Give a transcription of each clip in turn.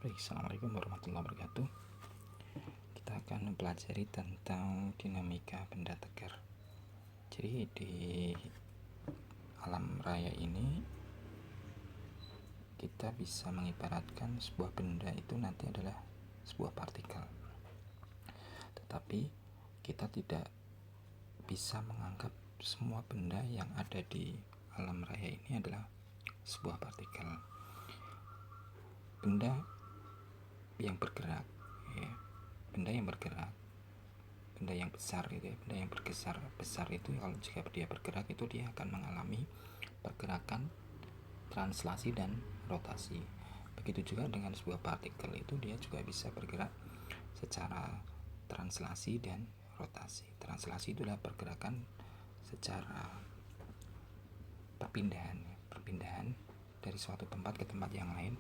Baik, assalamualaikum warahmatullahi wabarakatuh. Kita akan mempelajari tentang dinamika benda tegar. Jadi di alam raya ini kita bisa mengibaratkan sebuah benda itu nanti adalah sebuah partikel. Tetapi kita tidak bisa menganggap semua benda yang ada di alam raya ini adalah sebuah partikel. Benda yang bergerak, benda yang bergerak, benda yang besar gitu ya, benda yang besar itu kalau jika dia bergerak itu dia akan mengalami pergerakan translasi dan rotasi. Begitu juga dengan sebuah partikel, itu dia juga bisa bergerak secara translasi dan rotasi. Translasi itu adalah pergerakan secara perpindahan dari suatu tempat ke tempat yang lain,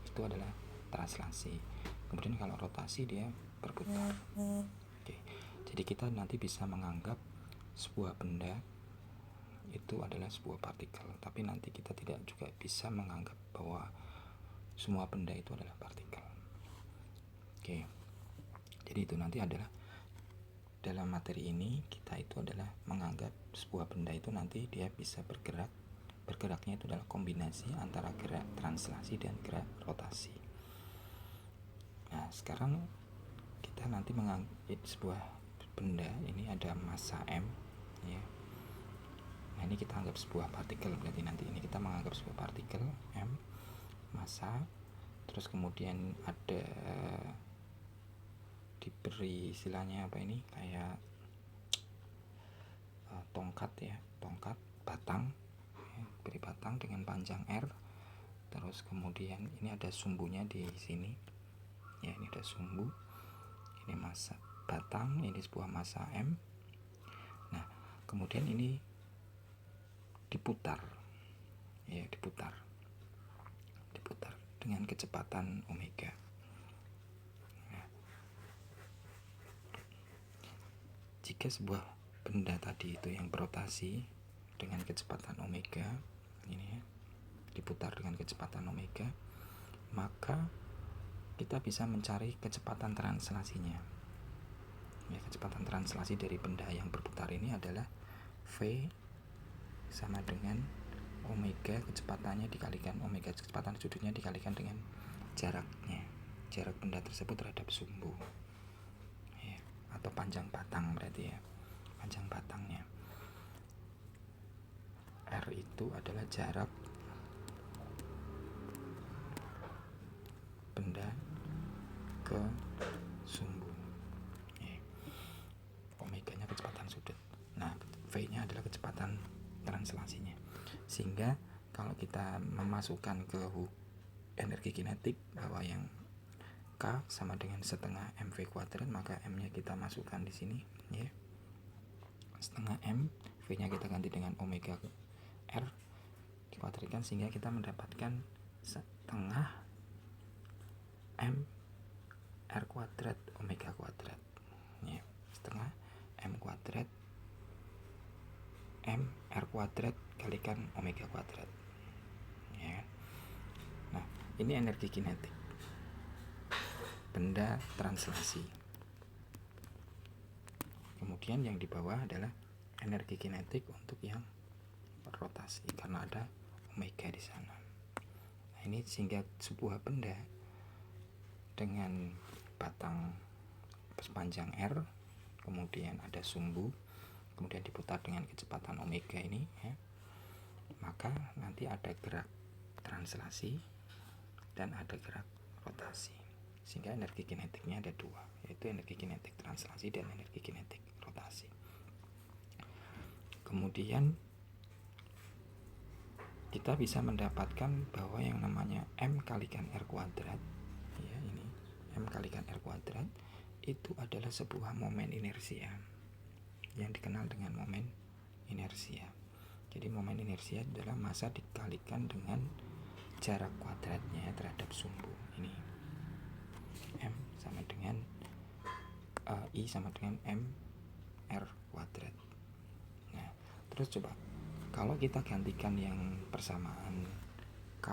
itu adalah translasi. Kemudian kalau rotasi dia berputar. Oke. Jadi kita nanti bisa menganggap sebuah benda itu adalah sebuah partikel, tapi nanti kita tidak juga bisa menganggap bahwa semua benda itu adalah partikel. Oke. Jadi itu nanti adalah dalam materi ini kita itu adalah menganggap sebuah benda itu nanti dia bisa bergerak. Bergeraknya itu adalah kombinasi antara gerak translasi dan gerak rotasi. Nah, sekarang kita nanti menganggap sebuah benda ini ada massa M, ya. Nah, ini kita anggap sebuah partikel, berarti nanti ini kita menganggap sebuah partikel M, massa, terus kemudian ada diberi istilahnya apa ini, kayak tongkat ya, tongkat batang, ya, beri batang dengan panjang R. Terus kemudian ini ada sumbunya di sini, ya, ini ada sumbu, ini massa batang, ini sebuah massa M. Nah, kemudian ini diputar, ya, diputar dengan kecepatan omega. Nah, jika sebuah benda tadi itu yang berotasi dengan kecepatan omega, ini ya, diputar dengan kecepatan omega, maka kita bisa mencari kecepatan translasinya. Ya, kecepatan translasi dari benda yang berputar ini adalah V sama dengan omega kecepatannya dikalikan omega kecepatan sudutnya dikalikan dengan jaraknya, jarak benda tersebut terhadap sumbu, ya, atau panjang batang, berarti ya, panjang batangnya. R itu adalah jarak benda ke sumbu, ya. Omeganya kecepatan sudut. Nah, V-nya adalah kecepatan translasinya. Sehingga kalau kita memasukkan ke energi kinetik bahwa yang K sama dengan setengah mv kuadrat, maka M-nya kita masukkan di sini, ya. Setengah M, V-nya kita ganti dengan omega R dikuadratkan sehingga kita mendapatkan setengah M R kuadrat omega kuadrat, ya. Setengah M kuadrat M R kuadrat kalikan omega kuadrat, ya. Nah, ini energi kinetik benda translasi. Kemudian yang di bawah adalah energi kinetik untuk yang rotasi karena ada omega di sana. Nah, ini sehingga sebuah benda dengan batang sepanjang R, kemudian ada sumbu, kemudian diputar dengan kecepatan omega ini, ya, maka nanti ada gerak translasi dan ada gerak rotasi, sehingga energi kinetiknya ada dua, yaitu energi kinetik translasi dan energi kinetik rotasi. Kemudian kita bisa mendapatkan bahwa yang namanya M kalikan R kuadrat, ya, ini M kalikan R kuadrat itu adalah sebuah momen inersia yang dikenal dengan momen inersia. Jadi momen inersia adalah massa dikalikan dengan jarak kuadratnya terhadap sumbu. Ini M sama dengan I sama dengan M R kuadrat. Nah, terus coba kalau kita gantikan yang persamaan K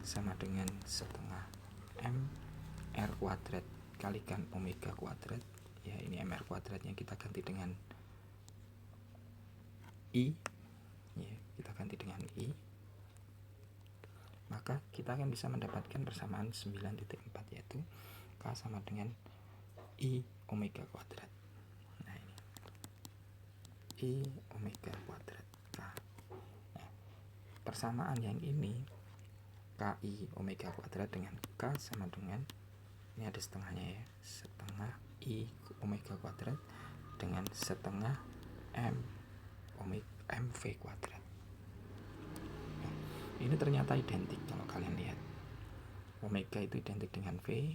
sama dengan setengah M R kuadrat kalikan omega kuadrat. Ya, ini MR kuadratnya kita ganti dengan I. Ya, kita ganti dengan I. Maka kita akan bisa mendapatkan persamaan 9.4, yaitu K sama dengan I omega kuadrat. Nah, ini I omega kuadrat K. Nah, persamaan yang ini KI omega kuadrat dengan K sama dengan, ini ada setengahnya ya, setengah I omega kuadrat dengan setengah M omega MV kuadrat. Nah, ini ternyata identik kalau kalian lihat. Omega itu identik dengan V,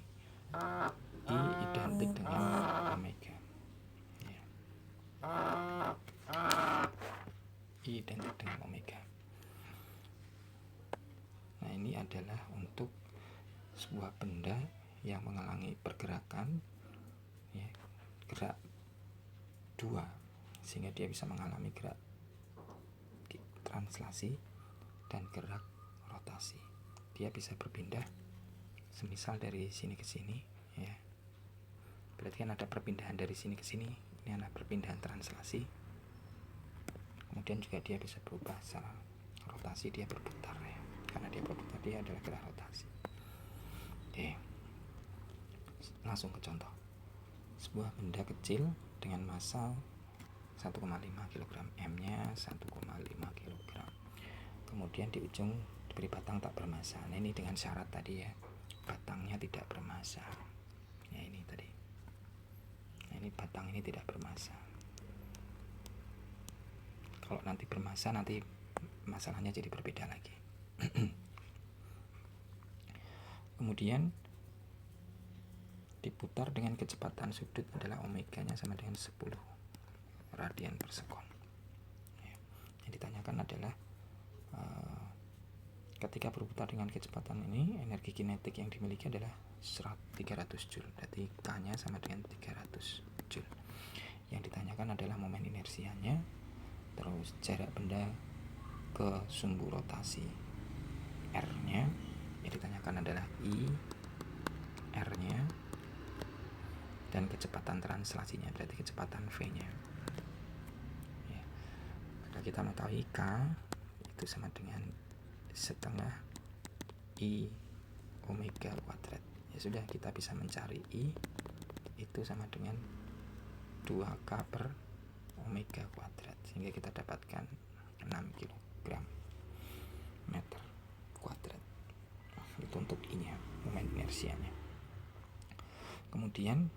I identik dengan omega. Ya. I identik dengan omega. Nah, ini adalah untuk sebuah benda yang mengalami pergerakan, ya, gerak 2, sehingga dia bisa mengalami gerak translasi dan gerak rotasi. Dia bisa berpindah, semisal dari sini ke sini, ya. Berarti kan ada perpindahan dari sini ke sini. Ini adalah perpindahan translasi. Kemudian juga dia bisa berubah secara rotasi, dia berputar ya. Karena dia berputar, dia adalah gerak rotasi. Oke. Langsung ke contoh. Sebuah benda kecil dengan massa 1,5 kg, M-nya 1,5 kg. Kemudian di ujung diberi batang tak bermassa. Nah, ini dengan syarat tadi ya, batangnya tidak bermassa. Ya, ini tadi. Nah, ini batang ini tidak bermassa. Kalau nanti bermassa, nanti masalahnya jadi berbeda lagi. Kemudian diputar dengan kecepatan sudut adalah omeganya sama dengan 10 radian per sekon. Ya. Yang ditanyakan adalah ketika berputar dengan kecepatan ini, energi kinetik yang dimiliki adalah 300 Joule. Berarti K-nya sama dengan 300 Joule. Yang ditanyakan adalah momen inersianya, terus jarak benda ke sumbu rotasi R-nya. Yang ditanyakan adalah I R-nya, dan kecepatan translasinya, berarti kecepatan V-nya. Ya. Maka kita mengetahui K itu sama dengan setengah I omega kuadrat. Ya sudah, kita bisa mencari I itu sama dengan 2K per omega kuadrat, sehingga kita dapatkan 6 kg meter kuadrat. Itu untuk I-nya, momen inersianya. Kemudian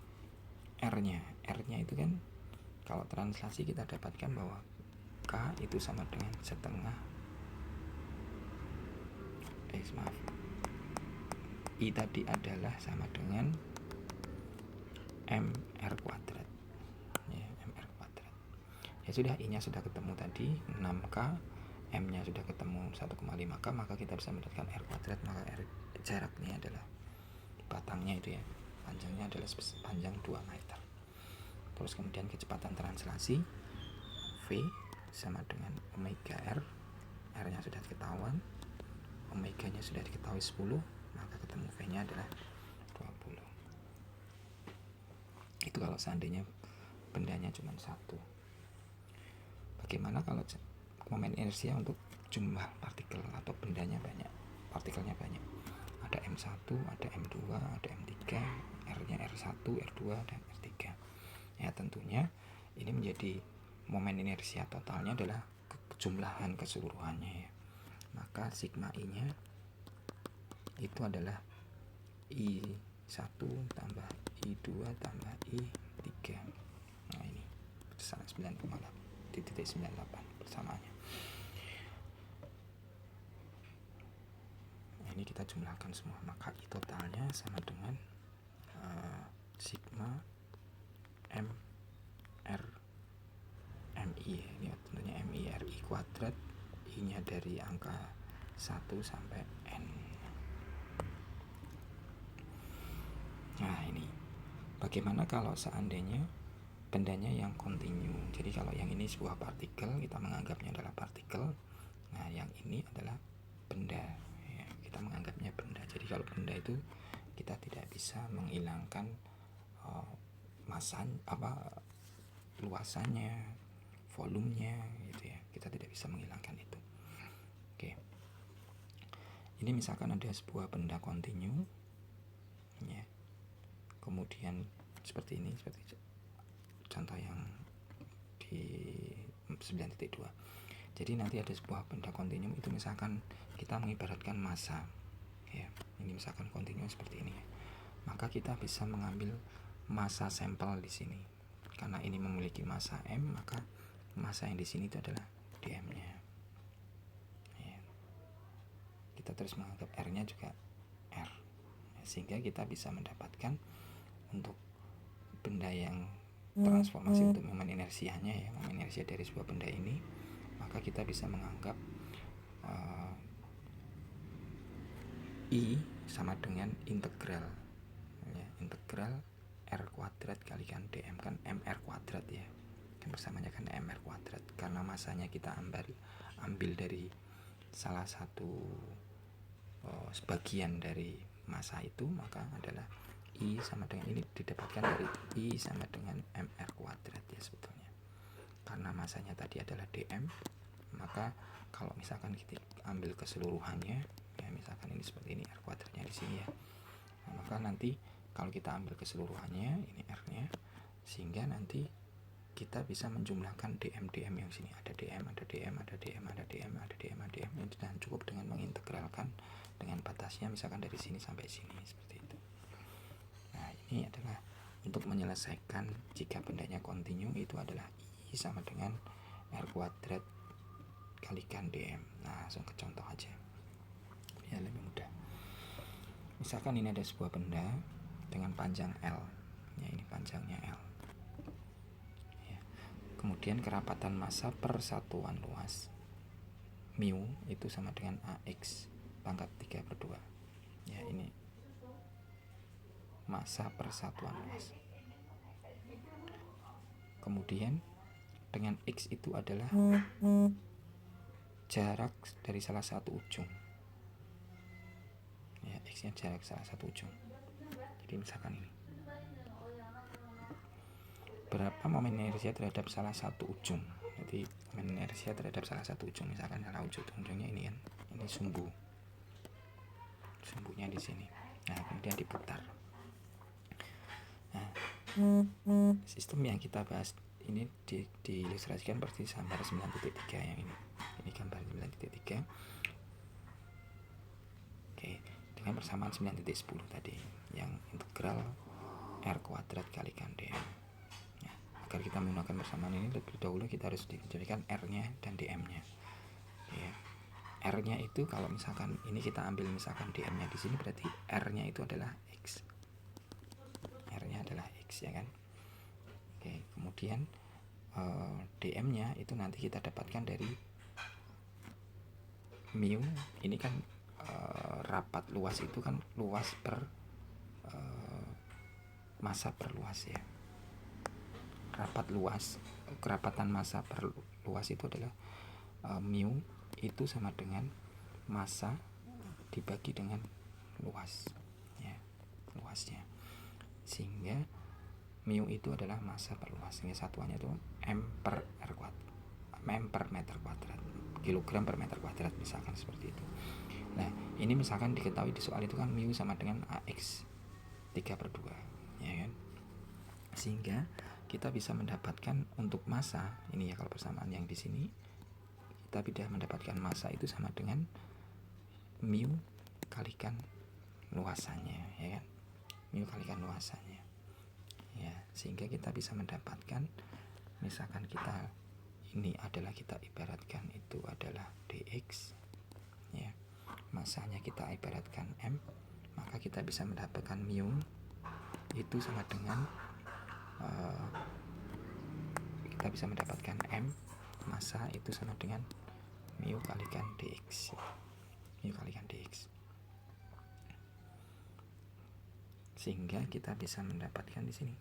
R-nya itu kan kalau translasi kita dapatkan bahwa K itu sama dengan setengah I tadi adalah sama dengan MR kuadrat. Ya, MR kuadrat. Ya sudah, I-nya sudah ketemu tadi 6K, M-nya sudah ketemu 1,5K, maka kita bisa mendapatkan R kuadrat. Maka jaraknya adalah batangnya itu ya, panjangnya adalah panjang 2 meter. Terus kemudian kecepatan translasi V sama dengan omega R. R-nya sudah ketahuan, omega-nya sudah diketahui 10, maka ketemu V-nya adalah 20. Itu kalau seandainya bendanya cuma satu. Bagaimana kalau momen inersia untuk jumlah partikel atau bendanya banyak, partikelnya banyak? Ada M1, ada M2, ada M3, R-nya R1, R2, dan R3. Ya, tentunya ini menjadi momen inersia totalnya adalah kejumlahan keseluruhannya ya. Maka sigma I-nya itu adalah I1 tambah I2 tambah I3. Nah, ini sama 9,98 persamaannya. Nah, ini kita jumlahkan semua, maka I totalnya sama dengan sigma M R MI. Ini tentunya MI RI kuadrat, I-nya dari angka 1 sampai N. Nah, ini bagaimana kalau seandainya bendanya yang kontinu. Jadi kalau yang ini sebuah partikel, kita menganggapnya adalah partikel. Nah, yang ini adalah benda ya, kita menganggapnya benda itu kita tidak bisa menghilangkan luasannya, volumenya gitu ya. Kita tidak bisa menghilangkan itu. Oke. Ini misalkan ada sebuah benda kontinu ya. Kemudian seperti ini, seperti contoh yang di 9.2. Jadi nanti ada sebuah benda kontinu itu misalkan kita mengibaratkan massa ya. Ini misalkan kontinu seperti ini ya. Maka kita bisa mengambil massa sampel di sini. Karena ini memiliki massa M, maka massa yang di sini itu adalah dm-nya. Ya. Kita terus menganggap R-nya juga R. Sehingga kita bisa mendapatkan untuk benda yang transformasi untuk momen inersianya ya, momen inersia dari sebuah benda ini, maka kita bisa menganggap I sama dengan integral ya, integral R kuadrat kalikan dm, kan mr kuadrat ya, kan bersamanya kan mr kuadrat, karena masanya kita ambil dari salah satu sebagian dari massa itu, maka adalah I sama dengan ini didapatkan dari I sama dengan mr kuadrat ya sebetulnya. Karena masanya tadi adalah dm, maka kalau misalkan kita ambil keseluruhannya ya, misalkan ini seperti ini R kuadratnya di sini ya, nah, maka nanti kalau kita ambil keseluruhannya ini R-nya, sehingga nanti kita bisa menjumlahkan dm yang sini, ada dm, ada dm, ada dm, ada dm, ada dm, ada dm, dan cukup dengan mengintegralkan dengan batasnya misalkan dari sini sampai sini seperti itu. Nah, ini adalah untuk menyelesaikan jika bendanya kontinu, itu adalah I sama dengan R kuadrat kalikan dm. Nah, langsung ke contoh aja ya, lebih mudah. Misalkan ini ada sebuah benda dengan panjang L ya, ini panjangnya L ya. Kemudian kerapatan massa per satuan luas mu itu sama dengan AX pangkat 3/2 ya, ini massa per satuan luas. Kemudian dengan X itu adalah jarak dari salah satu ujung ya, X nya jarak salah satu ujung. Jadi misalkan ini berapa momen inersia terhadap salah satu ujung. Jadi momen inersia terhadap salah satu ujung, misalkan salah ujungnya ini kan, ini sumbunya di sini. Nah, kemudian diputar. Nah, sistem yang kita bahas ini diilustrasikan seperti gambar 9.3 yang ini. Ini gambar 9.3. Oke, dengan persamaan 9.10 tadi yang integral R kuadrat kalikan dm. Agar kita menggunakan persamaan ini, lebih dahulu kita harus dijadikan R-nya dan dm-nya ya. R-nya itu kalau misalkan ini kita ambil misalkan dm-nya di sini, berarti R-nya itu adalah X. R-nya adalah X ya kan. Oke, kemudian dm-nya itu nanti kita dapatkan dari mu, ini kan rapat luas itu kan luas per massa per luas ya. Rapat luas, kerapatan massa per luas itu adalah mu itu sama dengan massa dibagi dengan luas ya, luasnya, sehingga mu itu adalah massa per luas, sehingga satuannya itu m per r kuadrat, m per meter kuadrat, kilogram per meter kuadrat misalkan seperti itu. Nah, ini misalkan diketahui di soal itu kan mu sama dengan AX 3/2 ya kan, sehingga kita bisa mendapatkan untuk massa ini ya, kalau persamaan yang di sini kita bisa mendapatkan massa itu sama dengan mu kalikan luasannya ya kan, mu kalikan luasannya ya, sehingga kita bisa mendapatkan misalkan kita ini adalah, kita ibaratkan itu adalah dx ya, massanya kita ibaratkan m, maka kita bisa mendapatkan mu itu sama dengan kita bisa mendapatkan m, massa itu sama dengan mu kalikan dx, mu kalikan dx, sehingga kita bisa mendapatkan di sini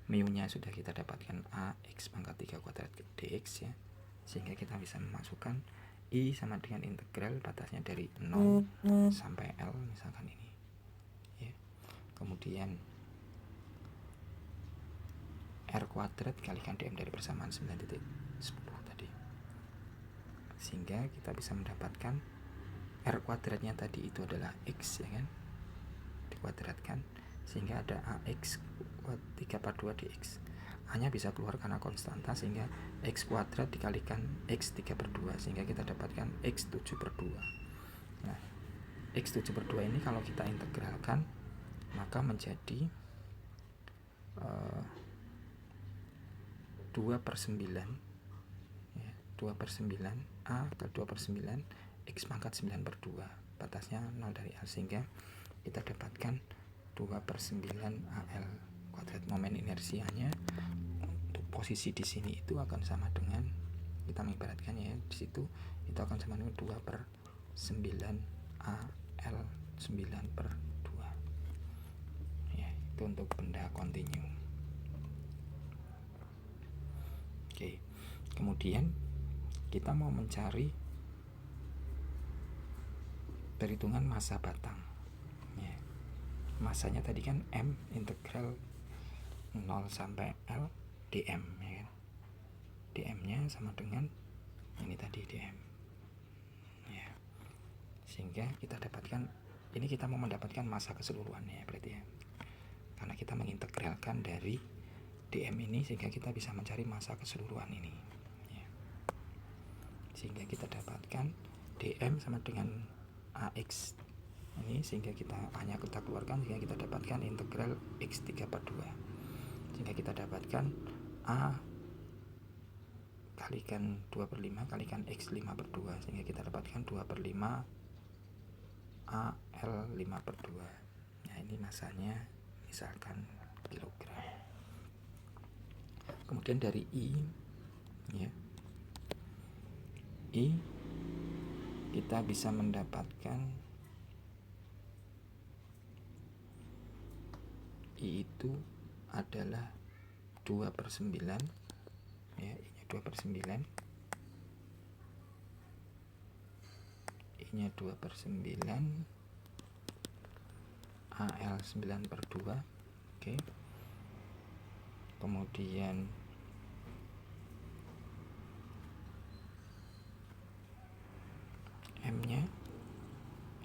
mu-nya sudah kita dapatkan AX pangkat 3 kuadrat dx ya, sehingga kita bisa memasukkan I sama dengan integral batasnya dari 0 sampai L misalkan ini kemudian R kuadrat kalikan DM dari persamaan 9.10 tadi, sehingga kita bisa mendapatkan R kuadratnya tadi itu adalah X, ya kan, dikuadratkan sehingga ada AX 3/2 dx. A-nya bisa keluar karena konstanta, sehingga X kuadrat dikalikan X 3/2 sehingga kita dapatkan X 7/2. Nah, X 7/2 ini kalau kita integralkan maka menjadi 2/9, ya, 2/9 A ke 2/9 X pangkat 9/2, batasnya 0 dari A, sehingga kita dapatkan 2/9 AL kuadrat. Momen inersianya untuk posisi di sini itu akan sama dengan, kita mengibaratkan ya, di situ itu akan sama dengan 2/9 AL 9/2, ya, itu untuk benda kontinu. Oke, kemudian kita mau mencari perhitungan massa batang, ya. Massanya tadi kan M integral 0 sampai L dm, ya kan? dm-nya sama dengan ini tadi dm, ya. Sehingga kita dapatkan, ini kita mau mendapatkan massa keseluruhannya berarti ya, karena kita mengintegralkan dari dm ini sehingga kita bisa mencari massa keseluruhan ini, ya. Sehingga kita dapatkan dm sama dengan AX ini, sehingga kita hanya kita keluarkan sehingga kita dapatkan integral X 3/2, sehingga kita dapatkan A kalikan 2/5 kalikan X 5/2, sehingga kita dapatkan 2/5 AL 5/2. Nah, ini massanya misalkan kilogram. Kemudian dari I, ya, I kita bisa mendapatkan I itu adalah 2/9, ya, I-nya 2/9, I-nya 2/9 AL 9/2. Oke. Kemudian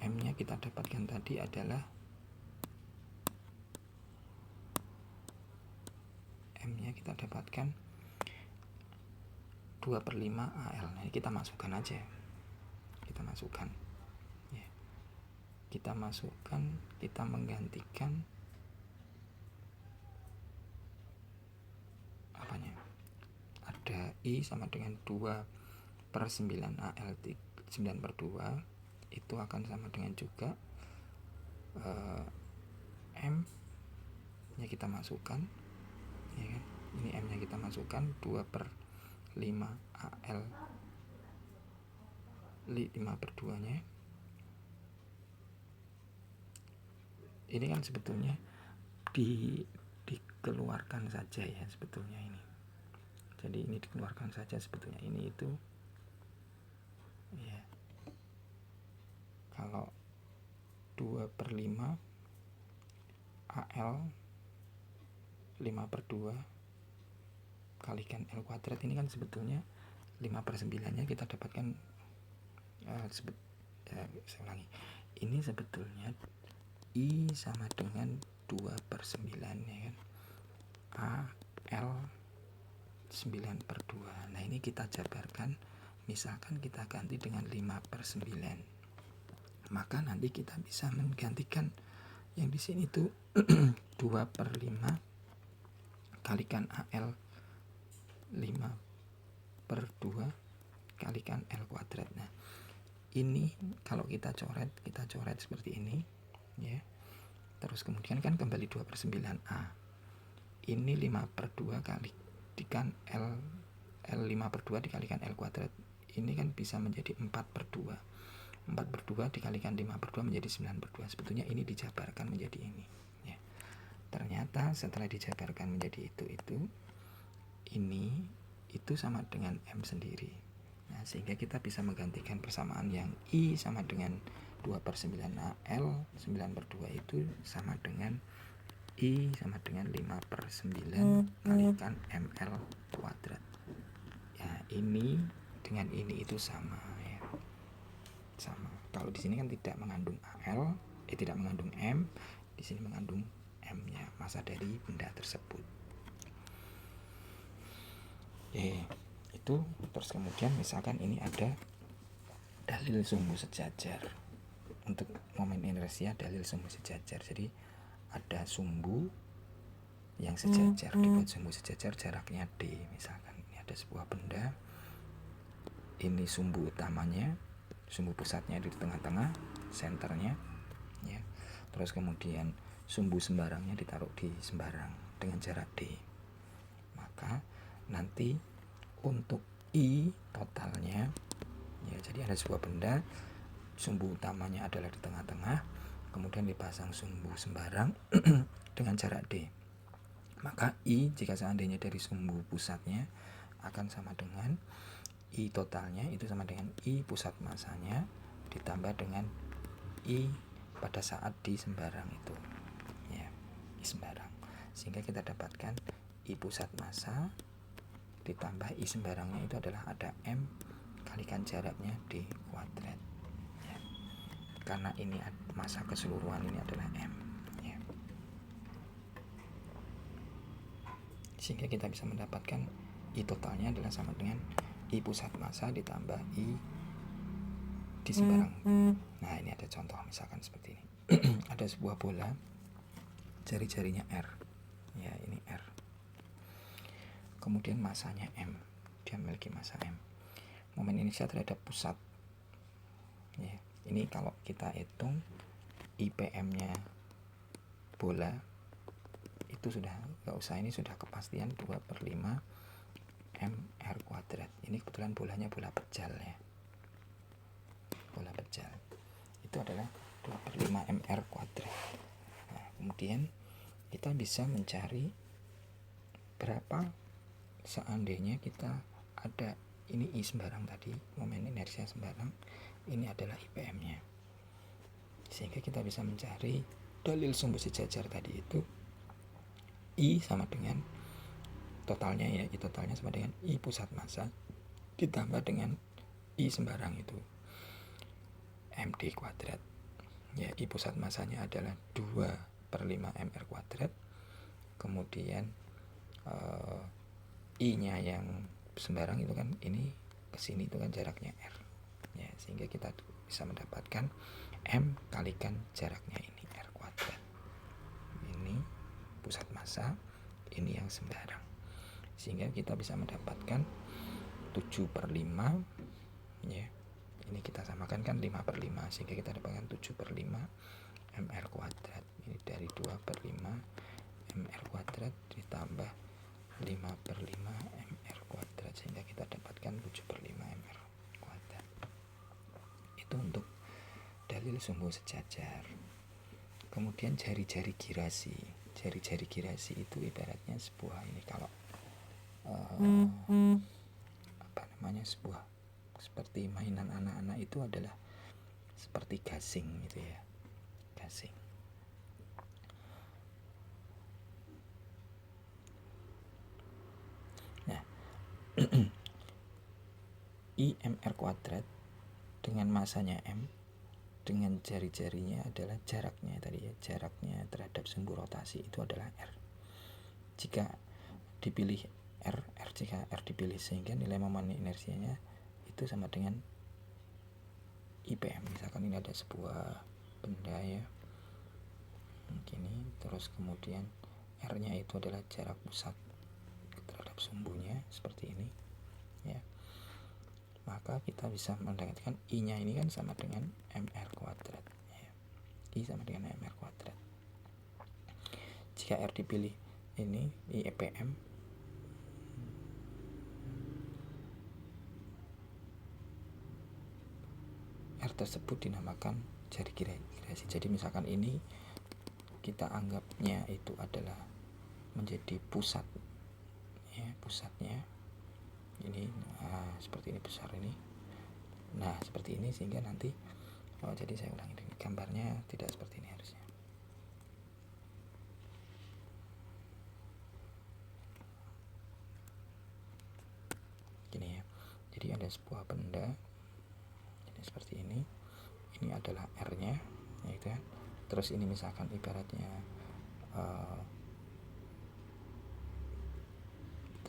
M-nya kita dapatkan tadi adalah M-nya kita dapatkan 2/5 AL. Nah, kita masukkan aja. Kita masukkan. Ya. Kita masukkan, kita menggantikan apanya? Ada I sama dengan 2/9 AL 9/2, itu akan sama dengan juga M nya kita masukkan, ya kan? Ini M nya kita masukkan 2/5 AL 5/2 nya. Ini kan sebetulnya dikeluarkan saja ya sebetulnya ini. Jadi ini dikeluarkan saja sebetulnya, ini itu ya. Kalau 2/5 AL 5/2 kalikan L kuadrat, ini kan sebetulnya 5/9 nya kita dapatkan saya ulangi, ini sebetulnya I sama dengan 2/9, ya kan, AL 9/2. Nah, ini kita jabarkan, misalkan kita ganti dengan 5/9, maka nanti kita bisa menggantikan yang di sini tuh 2/5 kalikan AL 5/2 kalikan L kuadrat. Nah, ini kalau kita coret seperti ini, ya. Terus kemudian kan kembali 2/9A. Ini 5/2 kalikan L 5/2 dikalikan L kuadrat. Ini kan bisa menjadi 4/2. 4/2 dikalikan 5/2 menjadi 9/2. Sebetulnya ini dijabarkan menjadi ini, ya. Ternyata setelah dijabarkan menjadi itu ini itu sama dengan M sendiri. Nah, sehingga kita bisa menggantikan persamaan yang I sama dengan 2/9 AL 9/2 itu sama dengan I sama dengan 5/9 kalikan ml kuadrat. Ya, ini dengan ini itu sama ya. Sama. Kalau di sini kan tidak mengandung Al, tidak mengandung M, di sini mengandung M-nya, masa dari benda tersebut. Itu terus kemudian misalkan ini ada dalil sumbu sejajar. Untuk momen inersia dalil sumbu sejajar. Jadi ada sumbu yang sejajar, dibuat sumbu sejajar jaraknya D. Misalkan ini ada sebuah benda, ini sumbu utamanya, sumbu pusatnya di tengah-tengah, senternya ya. Terus kemudian sumbu sembarangnya ditaruh di sembarang dengan jarak D. Maka nanti untuk I totalnya ya, jadi ada sebuah benda, sumbu utamanya adalah di tengah-tengah, kemudian dipasang sumbu sembarang dengan jarak D. Maka I jika seandainya dari sumbu pusatnya akan sama dengan I totalnya itu sama dengan I pusat masanya ditambah dengan I pada saat di sembarang itu ya, I sembarang, sehingga kita dapatkan I pusat massa ditambah I sembarangnya itu adalah ada M kalikan jaraknya D kuadrat ya. Karena ini massa keseluruhan ini adalah M ya. Sehingga kita bisa mendapatkan I totalnya adalah sama dengan I pusat massa ditambah I di sembarang. Nah, ini ada contoh misalkan seperti ini. Ada sebuah bola, jari-jarinya R ya, ini R, kemudian masanya M, dia memiliki massa M. Momen inersia terhadap pusat ya, ini kalau kita hitung IPM-nya bola itu sudah nggak usah, ini sudah kepastian 2/5 mr kuadrat. Ini kebetulan bolanya bola pejal ya, bola pejal itu adalah 2/5 mr kuadrat. Nah, kemudian kita bisa mencari berapa seandainya kita ada ini I sembarang tadi, momen inersia sembarang, ini adalah IPM-nya. Sehingga kita bisa mencari dalil sumbu sejajar tadi itu I sama dengan totalnya ya, I totalnya sama dengan I pusat massa ditambah dengan I sembarang itu MD kuadrat ya. I pusat massanya adalah 2/5 mr kuadrat, kemudian I-nya yang sembarang itu kan ini kesini itu kan jaraknya R ya, sehingga kita bisa mendapatkan M kalikan jaraknya ini R kuadrat. Ini pusat massa, ini yang sembarang, sehingga kita bisa mendapatkan 7/5 ya. Ini kita samakan kan 5/5, sehingga kita dapatkan 7/5 mr kuadrat. Ini dari 2/5 mr kuadrat ditambah 5/5 mr kuadrat, sehingga kita dapatkan 7/5 mr kuadrat. Itu untuk dalil sumbu sejajar. Kemudian jari-jari girasi. Jari-jari girasi itu ibaratnya sebuah ini, kalau sebuah seperti mainan anak-anak itu adalah seperti gasing gitu ya, gasing. Nah, IMR kuadrat dengan masanya M dengan jari-jarinya adalah jaraknya tadi ya, jaraknya terhadap sumbu rotasi itu adalah R. Jika dipilih R jika R dipilih, sehingga nilai momen inersianya itu sama dengan IPM. Misalkan ini ada sebuah benda ya begini, terus kemudian R-nya itu adalah jarak pusat terhadap sumbunya seperti ini ya, maka kita bisa mendapatkan I-nya ini kan sama dengan mr kuadrat ya. I sama dengan mr kuadrat. Jika R dipilih ini IPM, R tersebut dinamakan jari girasi. Jadi misalkan ini kita anggapnya itu adalah menjadi pusat ya, pusatnya ini seperti ini besar ini, nah seperti ini, sehingga nanti jadi saya ulangi, gambarnya tidak seperti ini harusnya. Jadi ada sebuah benda ini seperti ini adalah R-nya, yaitu kan. Terus ini misalkan ibaratnya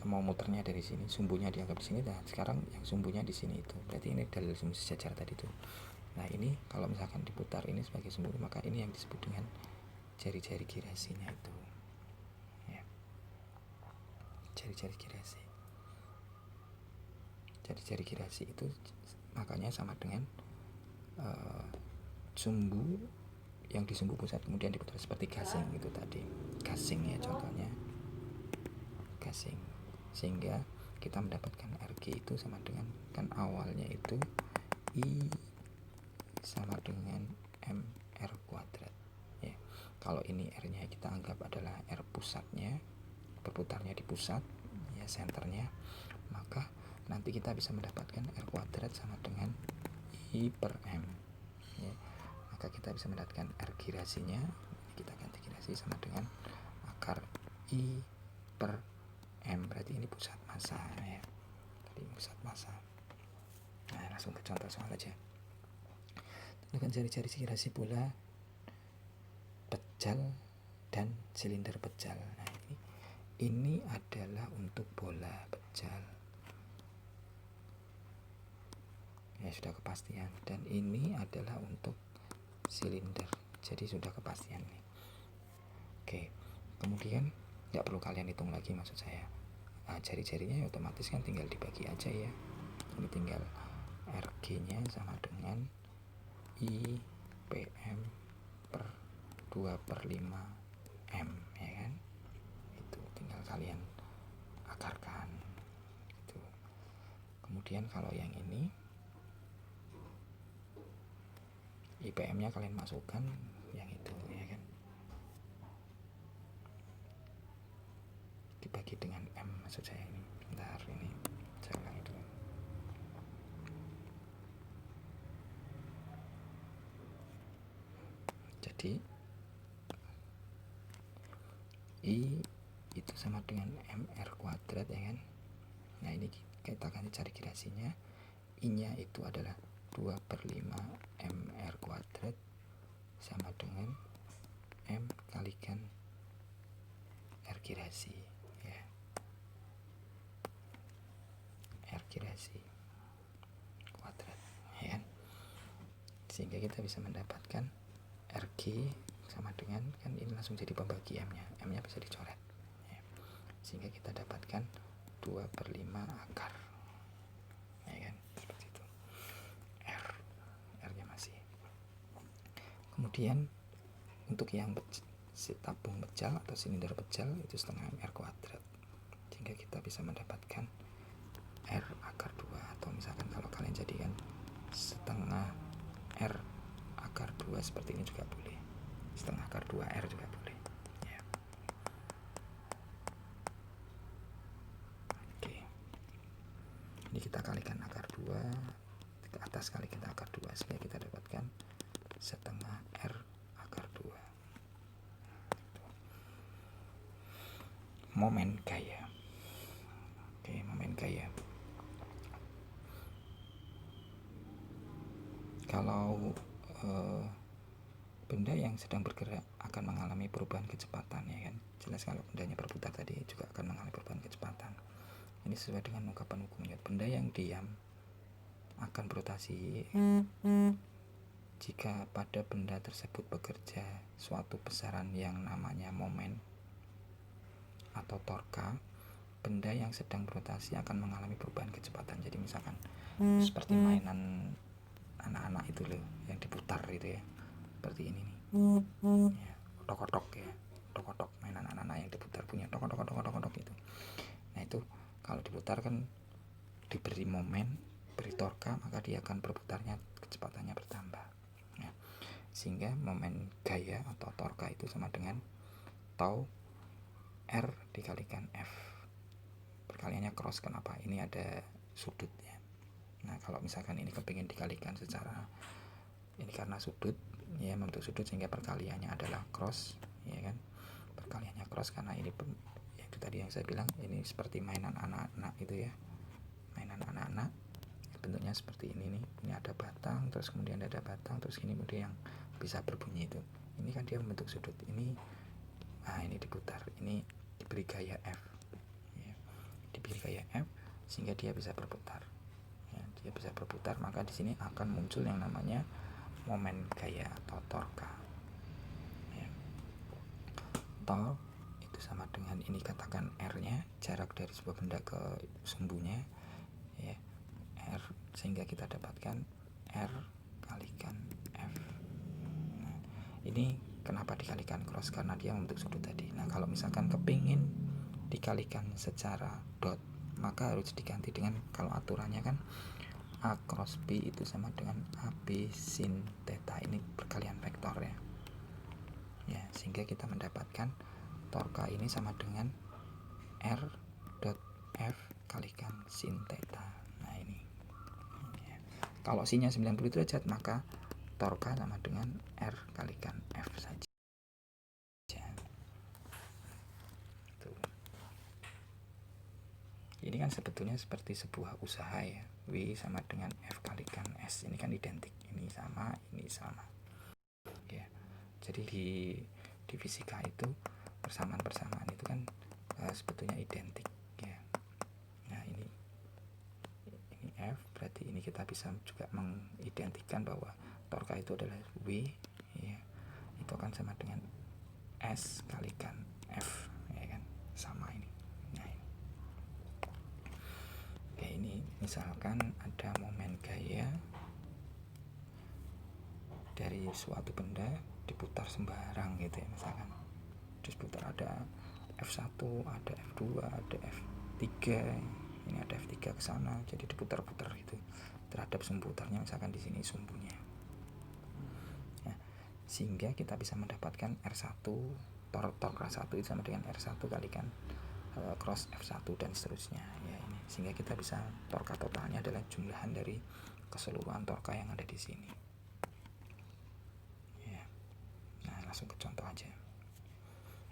mau muternya dari sini, sumbunya dianggap di sini. Nah, sekarang yang sumbunya di sini itu berarti ini dalil sumbu sejajar tadi itu. Nah, ini kalau misalkan diputar ini sebagai sumbu, maka ini yang disebut dengan jari-jari girasinya itu. Ya. Jari-jari girasi. Jari-jari girasi itu makanya sama dengan sumbu yang di sumbu pusat kemudian diputar seperti gasing itu tadi. Gasing ya contohnya. Gasing. Sehingga kita mendapatkan RG itu sama dengan, kan awalnya itu I sama dengan MR kuadrat ya. Kalau ini R-nya kita anggap adalah R pusatnya, berputarnya di pusat ya, senternya, maka nanti kita bisa mendapatkan R kuadrat sama dengan I per M ya. Maka kita bisa mendapatkan R girasinya, kita ganti girasi sama dengan akar I per M, berarti ini pusat massa ya. Tadi pusat massa. Nah, langsung ke contoh soal aja. Tentukan jari-jari girasi bola pejal dan silinder pejal. Nah, ini adalah untuk bola pejal. Ya, sudah kepastian. Dan ini adalah untuk silinder. Jadi sudah kepastian nih. Oke. Kemudian nggak perlu kalian hitung lagi maksud saya. Nah, jari-jarinya otomatis kan tinggal dibagi aja ya. Ini tinggal RG-nya sama dengan I PM per 2 per 5 M ya kan. Itu tinggal kalian akarkan gitu. Kemudian kalau yang ini IPM-nya kalian masukkan yang itu ya kan. Dibagi dengan M maksud saya ini. Bentar ini saya ulang itu. Jadi I itu sama dengan MR kuadrat ya kan. Nah, ini kita akan cari girasinya. I-nya itu adalah 2 per 5 MR kuadrat sama dengan M kalikan R girasi ya. R girasi kuadrat ya kan. Sehingga kita bisa mendapatkan RG sama dengan, kan ini langsung jadi pembagi M-nya bisa dicoret ya. Sehingga kita dapatkan 2 per 5 akar ya kan, seperti itu. R-nya masih. Kemudian untuk yang tabung pejal atau silinder pejal itu setengah MR kuadrat, sehingga kita bisa mendapatkan R akar 2, atau misalkan kalau kalian jadikan setengah R akar 2 seperti ini juga boleh, setengah akar 2 R juga boleh ya. Oke, ini kita kalikan akar 2 ke atas, kali kita akar 2 sehingga kita dapatkan setengah R akar 2. Momen gaya. Oke, momen gaya. Kalau benda yang sedang bergerak akan mengalami perubahan kecepatan ya kan. Jelas kalau bendanya berputar tadi juga akan mengalami perubahan kecepatan. Ini sesuai dengan ungkapan hukum Newton. Benda yang diam akan berotasi jika pada benda tersebut bekerja suatu besaran yang namanya momen atau torka. Benda yang sedang berotasi akan mengalami perubahan kecepatan. Jadi misalkan seperti mainan anak-anak itu loh yang diputar itu ya, seperti ini nih ya, otok-otok ya, otok-otok, mainan anak-anak yang diputar punya otok-otok itu. Nah, itu kalau diputar kan diberi momen, beri torka, maka dia akan berputarnya kecepatannya bertambah ya. Sehingga momen gaya atau torka itu sama dengan tau R dikalikan F, perkaliannya cross. Kenapa? Ini ada sudut ya. Nah, kalau misalkan ini kepingin dikalikan secara ini karena sudut ya, membentuk sudut, sehingga perkaliannya adalah cross ya kan. Perkaliannya cross karena ini ya itu tadi yang saya bilang, ini seperti mainan anak-anak itu ya, mainan anak-anak bentuknya seperti ini nih. Ini ada batang, terus kemudian ada batang, terus ini kemudian yang bisa berbunyi itu. Ini kan dia membentuk sudut. Ini diputar. Ini diberi gaya F. Ya, diberi gaya F sehingga dia bisa berputar. Ya, dia bisa berputar, maka di sini akan muncul yang namanya momen gaya atau torka. Ya. Tor itu sama dengan ini, katakan R-nya, jarak dari sebuah benda ke sumbunya, ya, R, sehingga kita dapatkan R kalikan F. Nah, ini kenapa dikalikan cross, karena dia membentuk sudut tadi. Nah, kalau misalkan kepingin dikalikan secara dot, maka harus diganti dengan, kalau aturannya kan A cross B itu sama dengan AB sin theta. Ini perkalian vektor ya. Ya, sehingga kita mendapatkan torka ini sama dengan R dot F kalikan sin theta. Nah, ini. Ya. Kalau sinnya 90 derajat, maka torka sama dengan R kalikan F saja. Ini kan sebetulnya seperti sebuah usaha ya. W sama dengan F kalikan S. Ini kan identik. Ini sama, ini sama. Ya. Jadi di fisika itu persamaan-persamaan itu kan sebetulnya identik ya. Nah, ini F, berarti ini kita bisa juga mengidentikan bahwa torka itu adalah W ya. Itu akan sama dengan S kalikan F ya kan. Sama ini. Ini misalkan ada momen gaya dari suatu benda diputar sembarang gitu ya, misalkan diputar, ada F1, ada F2, ada F3, ini ada F3 ke sana, jadi diputar-putar gitu terhadap sumbu putarnya, misalkan di sini sumbunya. Nah, sehingga kita bisa mendapatkan R1, tork R1 itu sama dengan R1 kalikan cross F1 dan seterusnya ya. Ini sehingga kita bisa torka totalnya adalah jumlahan dari keseluruhan torka yang ada di sini ya. Nah, langsung ke contoh aja.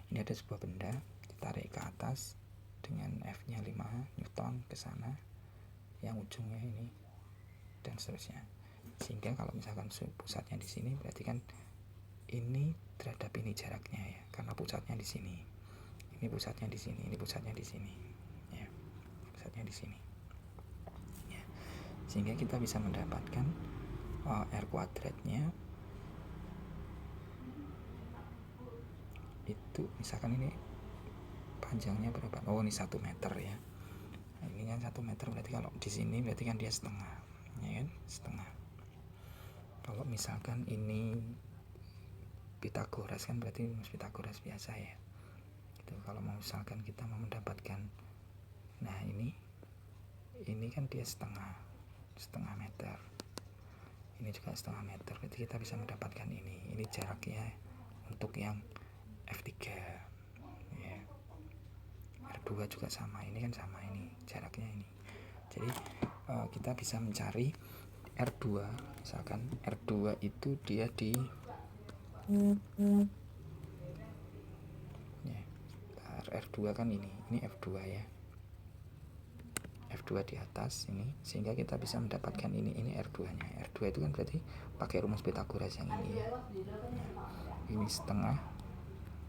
Ini ada sebuah benda ditarik ke atas dengan F-nya 5 Newton ke sana, yang ujungnya ini dan seterusnya. Sehingga kalau misalkan pusatnya di sini, berarti kan ini terhadap ini jaraknya ya, karena pusatnya di sini. Ini pusatnya di sini, ini pusatnya di sini. Ya, pusatnya di sini. Ya. Sehingga kita bisa mendapatkan R kuadratnya itu, misalkan ini panjangnya berapa? Oh, ini 1 meter ya. Nah, ini kan 1 meter, berarti kalau di sini berarti kan dia setengah, ya kan? Setengah. Kalau misalkan ini Pitagoras kan berarti Pitagoras biasa ya. Gitu. Kalau misalkan kita mau mendapatkan, nah ini kan dia setengah meter, ini juga setengah meter, berarti kita bisa mendapatkan ini jaraknya untuk yang F3 ya. R2 juga sama, ini kan sama, ini jaraknya ini. Jadi kita bisa mencari R2, misalkan R2 itu dia di ya, R2 kan ini F2 ya, F2 di atas ini, sehingga kita bisa mendapatkan ini R2 nya. R2 itu kan berarti pakai rumus Pitagoras yang ini ya. Nah, ini setengah,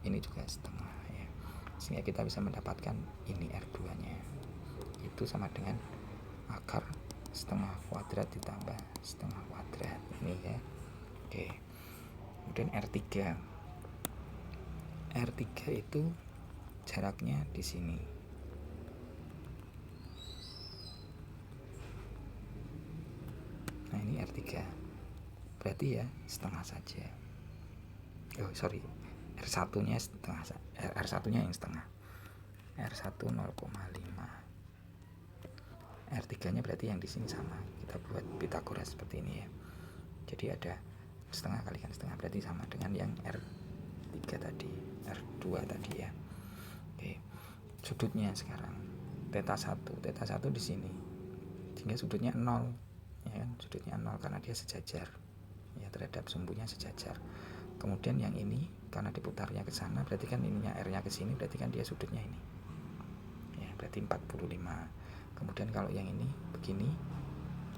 ini juga setengah ya, sehingga kita bisa mendapatkan ini R2 nya itu sama dengan akar setengah kuadrat ditambah setengah kuadrat ini ya. Oke. Kemudian R3 itu jaraknya di sini. Nah, ini R3 berarti ya setengah saja. R1 nya setengah, R1 nya yang setengah, R1 0,5, R3 nya berarti yang di sini sama, kita buat Pitagoras seperti ini ya. Jadi ada setengah kalikan setengah, berarti sama dengan yang R3 tadi, R2 tadi ya. Oke. Sudutnya sekarang theta 1 di sini, sehingga sudutnya 0 ya kan, sudutnya 0 karena dia sejajar ya, terhadap sumbunya sejajar. Kemudian yang ini karena diputarnya ke sana, berarti kan ininya R-nya ke sini, berarti kan dia sudutnya ini ya, berarti 45. Kemudian kalau yang ini begini,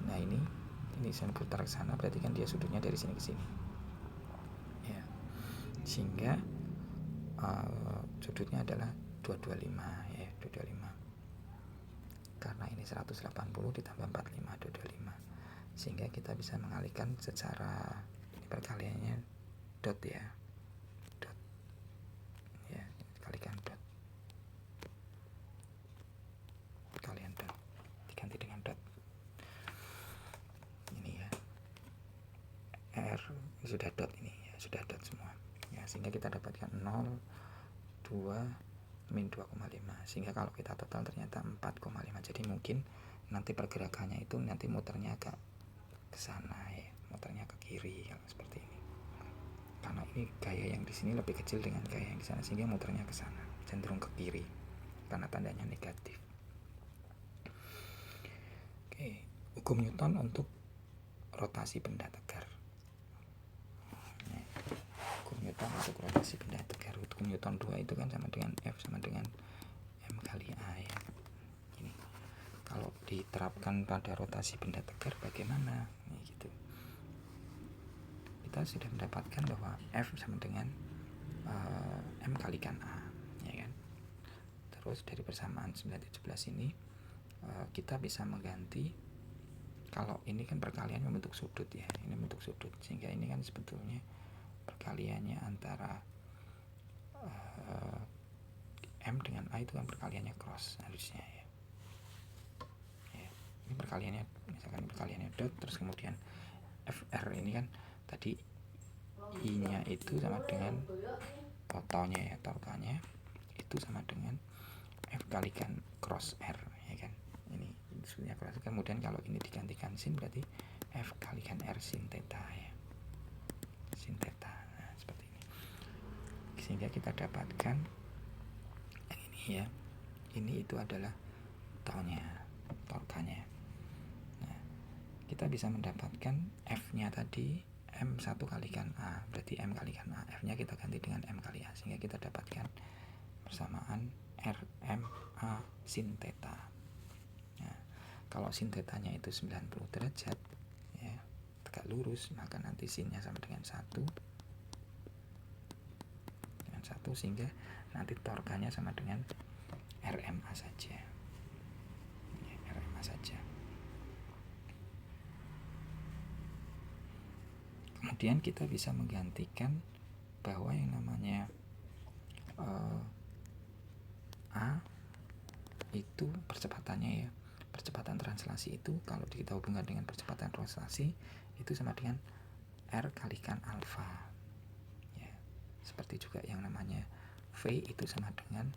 Nah ini saya putar ke sana, berarti kan dia sudutnya dari sini ke sini ya, sehingga sudutnya adalah 225 ya, 225. Karena ini 180 ditambah 45, 225, sehingga kita bisa mengalihkan secara ini perkaliannya dot ya, dot ya, kalikan dot, kalian dot, diganti dengan dot ini ya, R sudah dot ini ya, sudah dot semua ya, sehingga kita dapatkan 0, 2, min 2,5, sehingga kalau kita total ternyata 4,5. Jadi mungkin nanti pergerakannya itu nanti muternya agak ke sana ya, muternya ke kiri kalau seperti ini, karena ini gaya yang di sini lebih kecil dengan gaya yang di sana, sehingga muternya ke sana, cenderung ke kiri karena tandanya negatif. Oke, hukum Newton untuk rotasi benda tegar. Hukum Newton untuk rotasi benda tegar, hukum Newton 2 itu kan sama dengan F sama dengan M kali A ya. Ini kalau diterapkan pada rotasi benda tegar bagaimana? Nih, gitu. Kita sudah mendapatkan bahwa F sama dengan M kalikan A ya kan. Terus dari persamaan 917 ini kita bisa mengganti, kalau ini kan perkalian membentuk sudut ya, ini bentuk sudut, sehingga ini kan sebetulnya perkaliannya antara M dengan A itu kan perkaliannya cross harusnya ya. Ini perkaliannya, misalkan perkaliannya dot, terus kemudian FR ini kan tadi I nya itu sama dengan totalnya ya, torkanya itu sama dengan F kalikan cross R ya kan. Ini sebenarnya cross, kemudian kalau ini digantikan sin berarti F kalikan R sin theta ya, sin theta. Nah, seperti ini, sehingga kita dapatkan yang ini ya, ini itu adalah torkanya. Nah, kita bisa mendapatkan F nya tadi M1 kalikan A, berarti M kalikan A, F nya kita ganti dengan M kali A, sehingga kita dapatkan persamaan RMA sin theta. Nah, kalau sin tetanya itu 90 derajat ya, tegak lurus, maka nanti sinnya sama dengan 1, sehingga nanti torkanya sama dengan RMA saja ya, RMA saja. Kemudian kita bisa menggantikan bahwa yang namanya A itu percepatannya ya, percepatan translasi itu kalau kita hubungkan dengan percepatan translasi itu sama dengan R kalikan alfa ya. Seperti juga yang namanya V itu sama dengan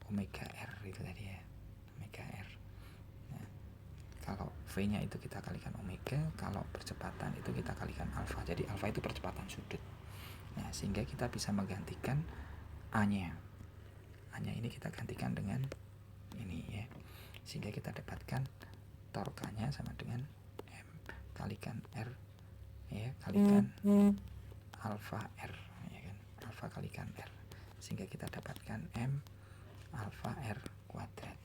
omega R itu tadi ya, omega R. Nah, kalau V nya itu kita kalikan omega, kalau percepatan itu kita kalikan alfa, jadi alfa itu percepatan sudut. Nah, sehingga kita bisa menggantikan A nya ini kita gantikan dengan ini ya, sehingga kita dapatkan torkanya sama dengan M kalikan R ya, kalikan alfa R ya kan, alfa kalikan R, sehingga kita dapatkan M alfa R kuadrat.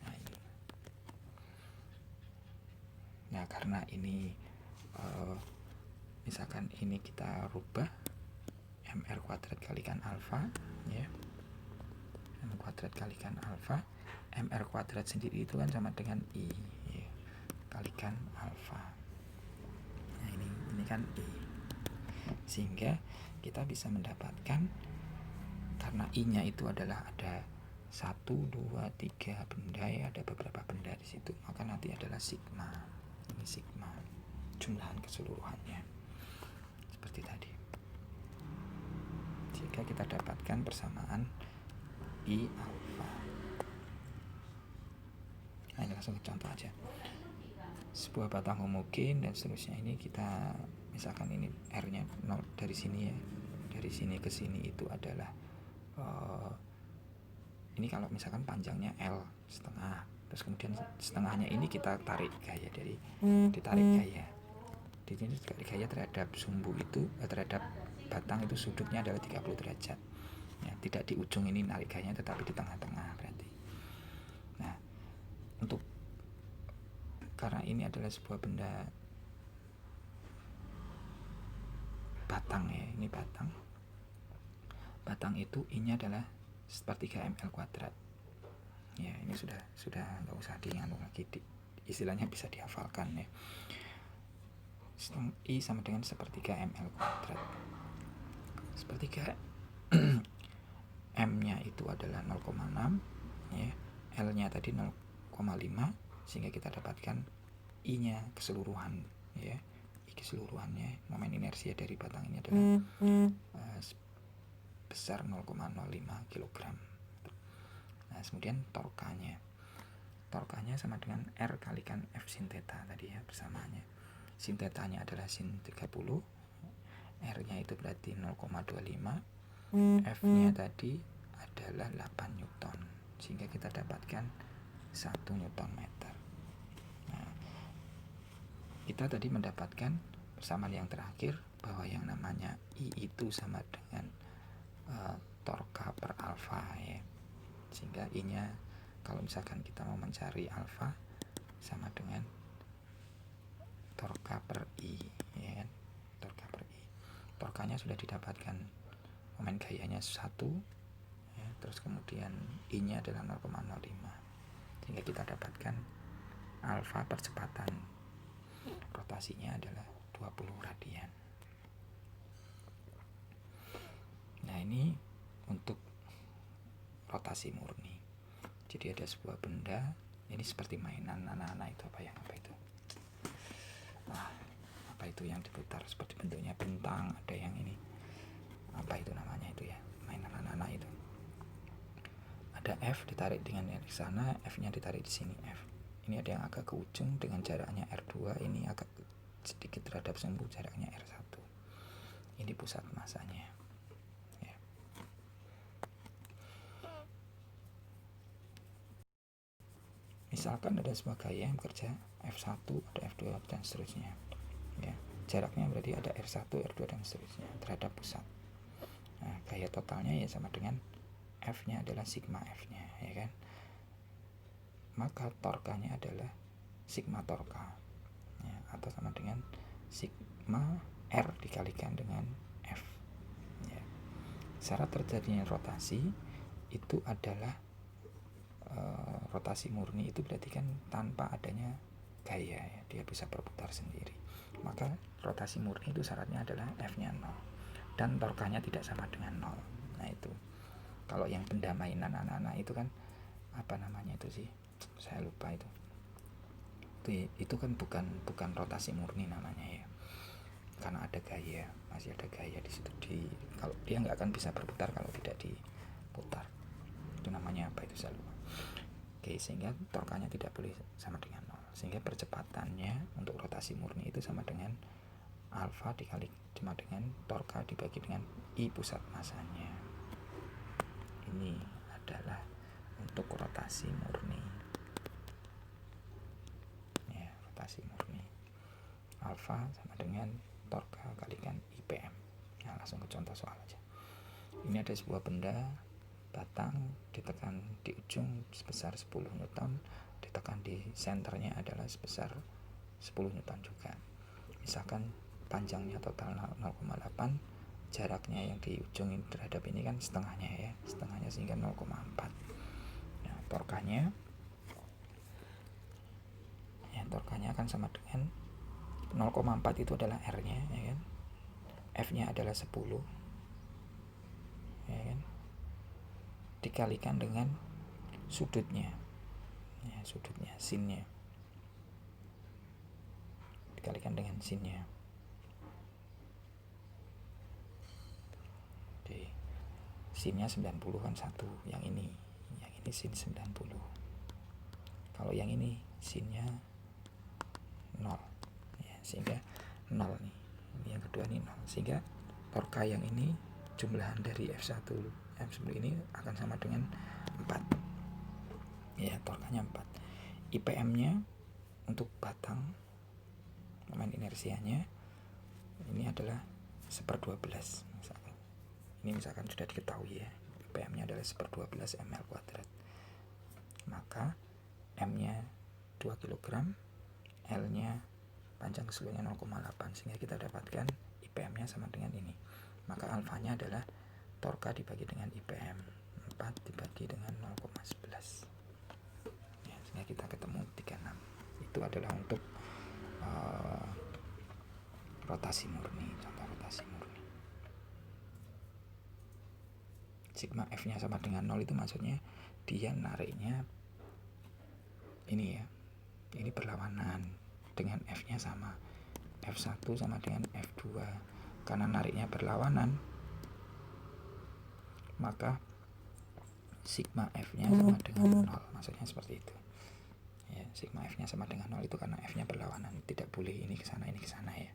Nah, ini. Nah, karena ini misalkan ini kita rubah MR kuadrat kalikan alfa ya, M kuadrat kalikan alfa, MR kuadrat sendiri itu kan sama dengan I ya, kalikan alfa. Nah, ini kan I, sehingga kita bisa mendapatkan, karena I nya itu adalah ada 1, 2, 3 benda ya, ada beberapa benda di situ, maka nanti adalah sigma. Ini sigma jumlahan keseluruhannya seperti tadi, sehingga kita dapatkan persamaan I alfa. Nah, ini langsung contoh aja, sebuah batang homogen dan seterusnya. Ini kita misalkan ini R nya 0 dari sini ya, dari sini ke sini itu adalah ini kalau misalkan panjangnya L setengah, terus kemudian setengahnya ini kita tarik gaya, dari ditarik gaya di sini, tarik gaya terhadap sumbu itu, terhadap batang itu sudutnya adalah 30 derajat ya, tidak di ujung ini narik gayanya tetapi di tengah-tengah berarti. Nah, untuk karena ini adalah sebuah benda batang ya, ini batang itu I-nya adalah sepertiga ml kuadrat ya. Ini sudah nggak usah diinganu lagi, istilahnya bisa dihafalkan ya. I sama dengan sepertiga ml kuadrat. Sepertiga M-nya itu adalah 0,6 ya, L-nya tadi 0,5, sehingga kita dapatkan I-nya keseluruhan ya. I keseluruhannya, momen inersia dari batang ini adalah besar 0,05 kg. Nah, kemudian torkanya sama dengan R kalikan F sin theta tadi ya, persamaannya. Sin tetanya adalah sin 30, R-nya itu berarti 0,25, F-nya tadi adalah 8 Newton, sehingga kita dapatkan 1 Newton meter. Nah, kita tadi mendapatkan persamaan yang terakhir bahwa yang namanya I itu sama dengan torka per alfa ya, sehingga I-nya kalau misalkan kita mau mencari alfa sama dengan torka per I ya kan, torka per I. Torkanya sudah didapatkan, momen gayanya 1 ya, terus kemudian I-nya adalah 0,05, sehingga kita dapatkan alfa percepatan rotasinya adalah 20 radian. Nah, ini untuk rotasi murni. Jadi ada sebuah benda, ini seperti mainan anak-anak itu, apa itu? Apa itu yang diputar seperti bentuknya bentang, ada yang ini. Apa itu namanya itu ya, mainan anak-anak itu. Ada F ditarik dengan di sana, F-nya ditarik di sini F. Ini ada yang agak ke ujung dengan jaraknya R2, ini agak sedikit terhadap sumbu jaraknya R1. Ini pusat masanya. Ya. Misalkan ada sebuah gaya yang bekerja F1, ada F2 dan seterusnya. Ya, jaraknya berarti ada R1, R2 dan seterusnya terhadap pusat. Nah, gaya totalnya ya sama dengan F-nya adalah sigma F-nya ya kan. Maka torkanya adalah sigma torka ya, atau sama dengan sigma R dikalikan dengan F ya. Syarat terjadinya rotasi itu adalah rotasi murni, itu berarti kan tanpa adanya gaya ya, dia bisa berputar sendiri. Maka rotasi murni itu syaratnya adalah F-nya 0 dan torkanya tidak sama dengan 0. Nah, itu kalau yang benda mainan anak-anak itu kan apa namanya itu sih, saya lupa itu kan bukan rotasi murni namanya ya, karena ada gaya, masih ada gaya di situ. Kalau dia nggak akan bisa berputar kalau tidak diputar. Itu namanya apa itu, saya lupa. Oke, sehingga torkanya tidak boleh sama dengan 0, sehingga percepatannya untuk rotasi murni itu sama dengan alfa dikali sama dengan torka dibagi dengan I pusat masanya. Ini adalah untuk rotasi murni ya, rotasi murni. Alfa sama dengan torka kalikan IPM. Nah, langsung ke contoh soal aja. Ini ada sebuah benda batang ditekan di ujung sebesar 10 Newton, ditekan di senternya adalah sebesar 10 Newton juga. Misalkan panjangnya total 0,8, jaraknya yang di ujung ini terhadap ini kan setengahnya sehingga 0,4. Nah, torkanya akan sama dengan 0,4 itu adalah R-nya ya kan. F-nya adalah 10 ya kan, dikalikan dengan sudutnya ya, sinnya dikalikan dengan sinnya. Oke, sinnya 90 kan 1, yang ini sin 90. Kalau yang ini sinnya 0 ya, sehingga 0 nih. Yang kedua ini 0, sehingga torka yang ini jumlahan dari F1 M10 ini akan sama dengan 4 ya, torkanya 4. IPM-nya untuk batang, momen inersianya ini adalah 1/12 misalkan. Ini misalkan sudah diketahui ya, IPM-nya adalah 1/12 ml². Maka M-nya 2 kg, L-nya panjang keseluruhannya 0,8, sehingga kita dapatkan IPM-nya sama dengan ini. Maka alfanya adalah torka dibagi dengan IPM, 4 dibagi dengan 0,11 ya, sehingga kita ketemu 36. Itu adalah untuk rotasi murni, contoh rotasi murni. Sigma F-nya sama dengan 0 itu maksudnya dia nariknya ini ya, ini berlawanan dengan F-nya sama. F1 sama dengan F2. Karena nariknya berlawanan, maka sigma F-nya sama dengan 0. Maksudnya seperti itu. Ya, sigma F-nya sama dengan 0 itu karena F-nya berlawanan. Tidak boleh ini ke sana ya.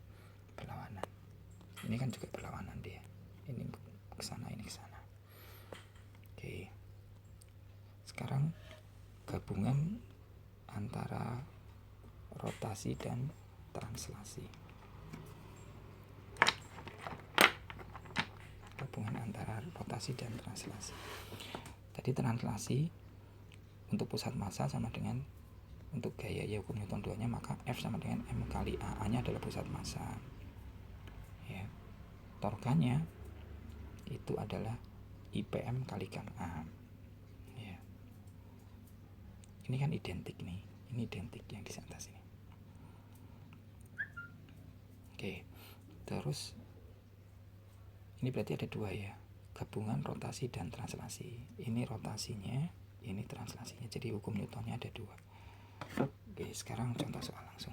Berlawanan. Ini kan juga berlawanan dia. Ini ke sana, ini ke sana. Oke. Sekarang gabungan antara rotasi dan translasi. Gabungan antara rotasi dan translasi. Tadi translasi untuk pusat massa sama dengan untuk gaya ya hukum Newton 2-nya, maka F sama dengan M kali A. A-nya adalah pusat massa. Ya. Torkanya itu adalah IPM kalikan A. Ya. Ini kan identik nih. Ini identik yang di atas ini. Oke. Terus ini berarti ada dua ya. Gabungan rotasi dan translasi. Ini rotasinya, ini translasinya. Jadi hukum Newtonnya ada dua. Oke, sekarang contoh soal langsung.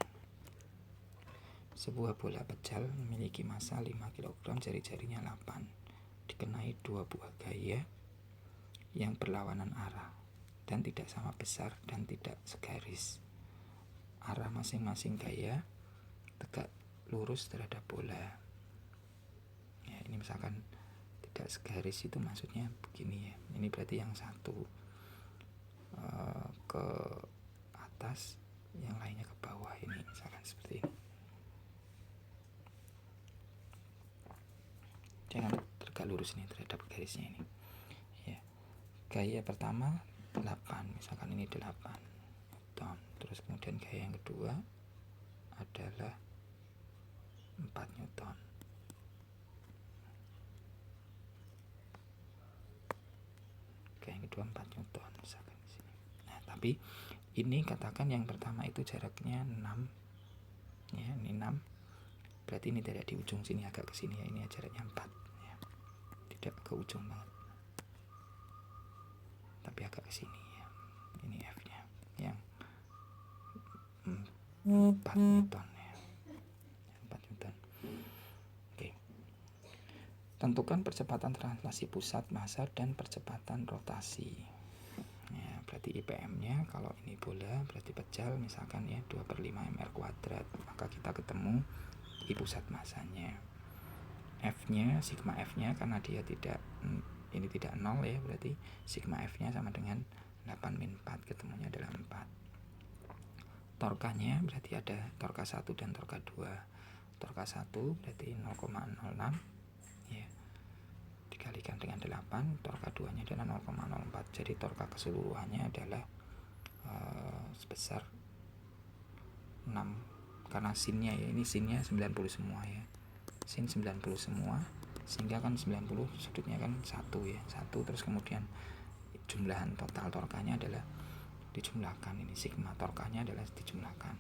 Sebuah bola pejal memiliki massa 5 kg, jari-jarinya 8. Dikenai dua buah gaya yang berlawanan arah dan tidak sama besar dan tidak segaris. Arah masing-masing gaya tegak lurus terhadap bola. Ya, ini misalkan tidak segaris itu maksudnya begini ya. Ini berarti yang satu ke atas, yang lainnya ke bawah, ini misalkan seperti ini. Jangan tegak lurus ini terhadap garisnya ini. Ya. Gaya pertama 8, misalkan ini 8 Newton. Terus kemudian gaya yang kedua adalah 4 Newton. Gaya yang kedua 4 Newton misalkan di sini. Nah, tapi ini katakan yang pertama itu jaraknya 6. Ya, ini 6. Berarti ini tidak di ujung sini, agak ke sini ya. Ini jaraknya 4 ya. Tidak ke ujung banget. Tapi agak ke sini ya. Ini F-nya yang 4 Newton ya. 4 Newton. Oke. Tentukan percepatan translasi pusat massa dan percepatan rotasi. Ya, berarti IPM-nya kalau ini bola berarti pejal misalkan ya 2/5 m², maka kita ketemu I pusat massanya. F-nya, sigma F-nya karena dia tidak ini tidak 0 ya, berarti sigma F-nya sama dengan 8-4, ketemunya adalah 4. Torkanya berarti ada torka 1 dan torka 2. Torka 1 berarti 0,06 ya, dikalikan dengan 8, torka 2 nya adalah 0,04. Jadi torka keseluruhannya adalah sebesar 6, karena sinnya ya, ini sinnya 90 semua ya, sin 90 semua, sehingga kan 90 sudutnya kan 1 ya, 1. Terus kemudian jumlahan total torkanya adalah dijumlahkan, ini sigma torkanya adalah dijumlahkan,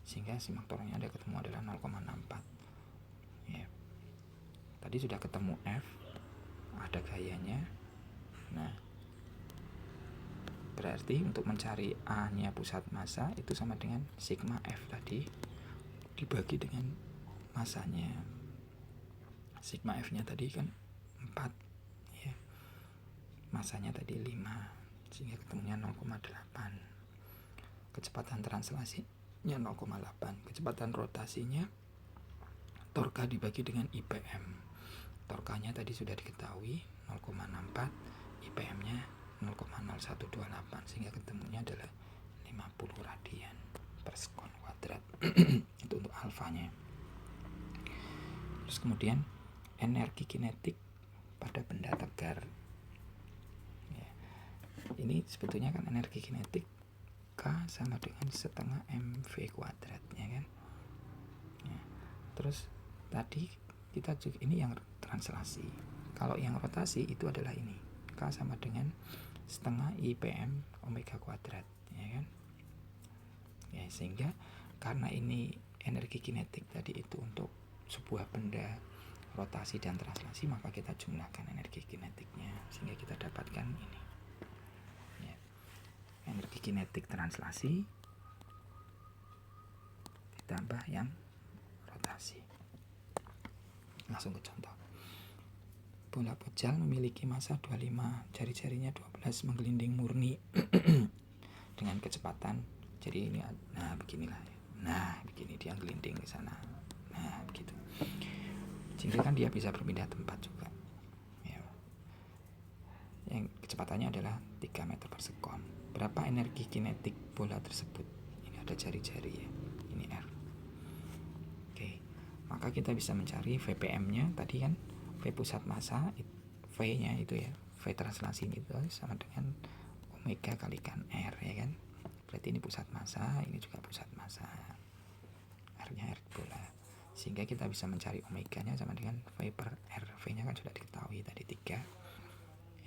sehingga sigma torkanya ada ketemu adalah 0,64 ya. Tadi sudah ketemu F, ada gayanya. Nah, berarti untuk mencari A-nya pusat massa itu sama dengan sigma F tadi dibagi dengan massanya. Sigma F-nya tadi kan 4 ya. Massanya tadi 5, sehingga ketemunya 0,8. Kecepatan translasinya 0,8. Kecepatan rotasinya torka dibagi dengan IPM. Torkanya tadi sudah diketahui 0,64, IPM-nya 0,0128, sehingga ketemunya adalah 50 radian per sekon kuadrat. Itu untuk alfanya. Terus kemudian energi kinetik pada benda tegar ya. Ini sebetulnya kan energi kinetik K sama dengan setengah MV kuadrat, ya kan. Ya. Terus tadi kita juga ini yang translasi. Kalau yang rotasi itu adalah ini, K sama dengan setengah IPM omega kuadrat, ya kan. Ya, sehingga karena ini energi kinetik tadi itu untuk sebuah benda rotasi dan translasi, maka kita jumlahkan energi kinetiknya sehingga kita dapatkan ini, ya. Energi kinetik translasi ditambah yang rotasi. Langsung ke contoh. Bola pojal memiliki massa 25, jari-jarinya 12 menggelinding murni dengan kecepatan. Jadi ini, nah beginilah. Nah, begini dia gelinding ke sana. Nah, begitu. Sehingga kan dia bisa berpindah tempat juga. Ya. Yang kecepatannya adalah 3 meter per sekon. Berapa energi kinetik bola tersebut? Ini ada jari-jari ya. Ini R. Oke. Maka kita bisa mencari VPM-nya tadi kan, V pusat massa, V-nya itu ya, V translasi itu sama dengan omega kalikan R, ya kan. Berarti ini pusat massa, ini juga pusat massa. R-nya R bola. Sehingga kita bisa mencari omeganya sama dengan V per R. V-nya kan sudah diketahui tadi 3.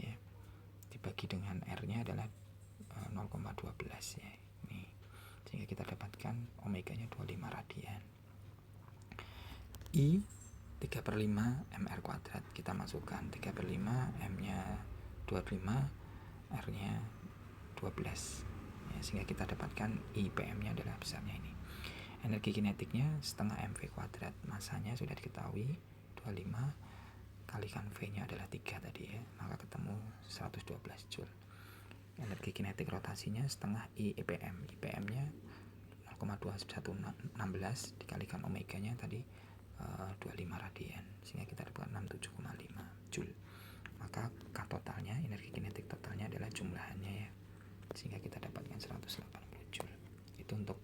Ya. Dibagi dengan R-nya adalah 0,12 ya. Ini. Sehingga kita dapatkan omeganya 25 radian. I 3/5 mr kuadrat, kita masukkan 3/5, M-nya 25, R-nya 12 ya, sehingga kita dapatkan IPM-nya adalah besarnya ini. Energi kinetiknya setengah MV kuadrat, masanya sudah diketahui 25 kalikan V-nya adalah 3 tadi ya, maka ketemu 112 Joule. Energi kinetik rotasinya setengah IPM, IPM-nya 0,2116 dikalikan omeganya tadi 25 radian, sehingga kita dapat 67,5 Joule. Maka K totalnya, energi kinetik totalnya adalah jumlahannya ya, sehingga kita dapatkan 180 Joule. Itu untuk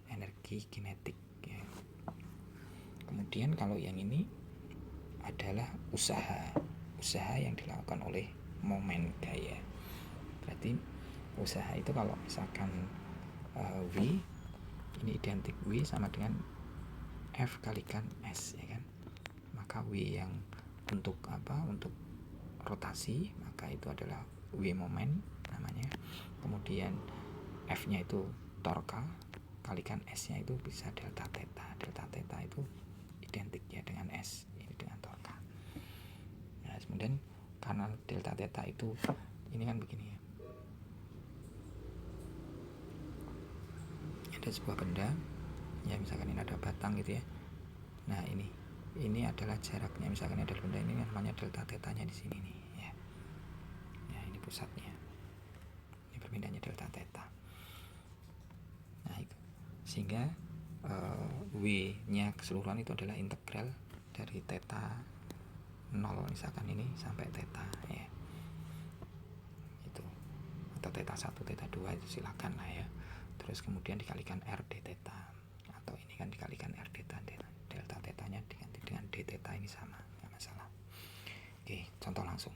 energi kinetik ya. Kemudian kalau yang ini adalah usaha yang dilakukan oleh momen gaya. Berarti usaha itu kalau misalkan V ini identik V sama dengan F kalikan S, ya kan. Maka W yang untuk apa, untuk rotasi, maka itu adalah W momen namanya. Kemudian F nya itu torka kalikan S nya itu bisa delta theta. Delta theta itu identik ya dengan S, ini dengan torka. Nah, kemudian karena delta theta itu ini kan begini ya, ada sebuah benda ya, misalkan ini ada batang gitu ya. Nah, ini adalah jaraknya, misalkan ada benda ini namanya delta tetanya di sini nih ya. Ya, ini pusatnya. Ini perpindahannya delta theta. Nah, itu. Sehingga W-nya keseluruhan itu adalah integral dari theta 0 misalkan ini sampai theta ya. Itu. Atau theta 1, theta 2 itu silakan lah ya. Terus kemudian dikalikan R d theta, atau ini kan dikalikan R d theta, delta tetanya diganti dengan d theta, ini sama, nggak masalah. Oke, contoh langsung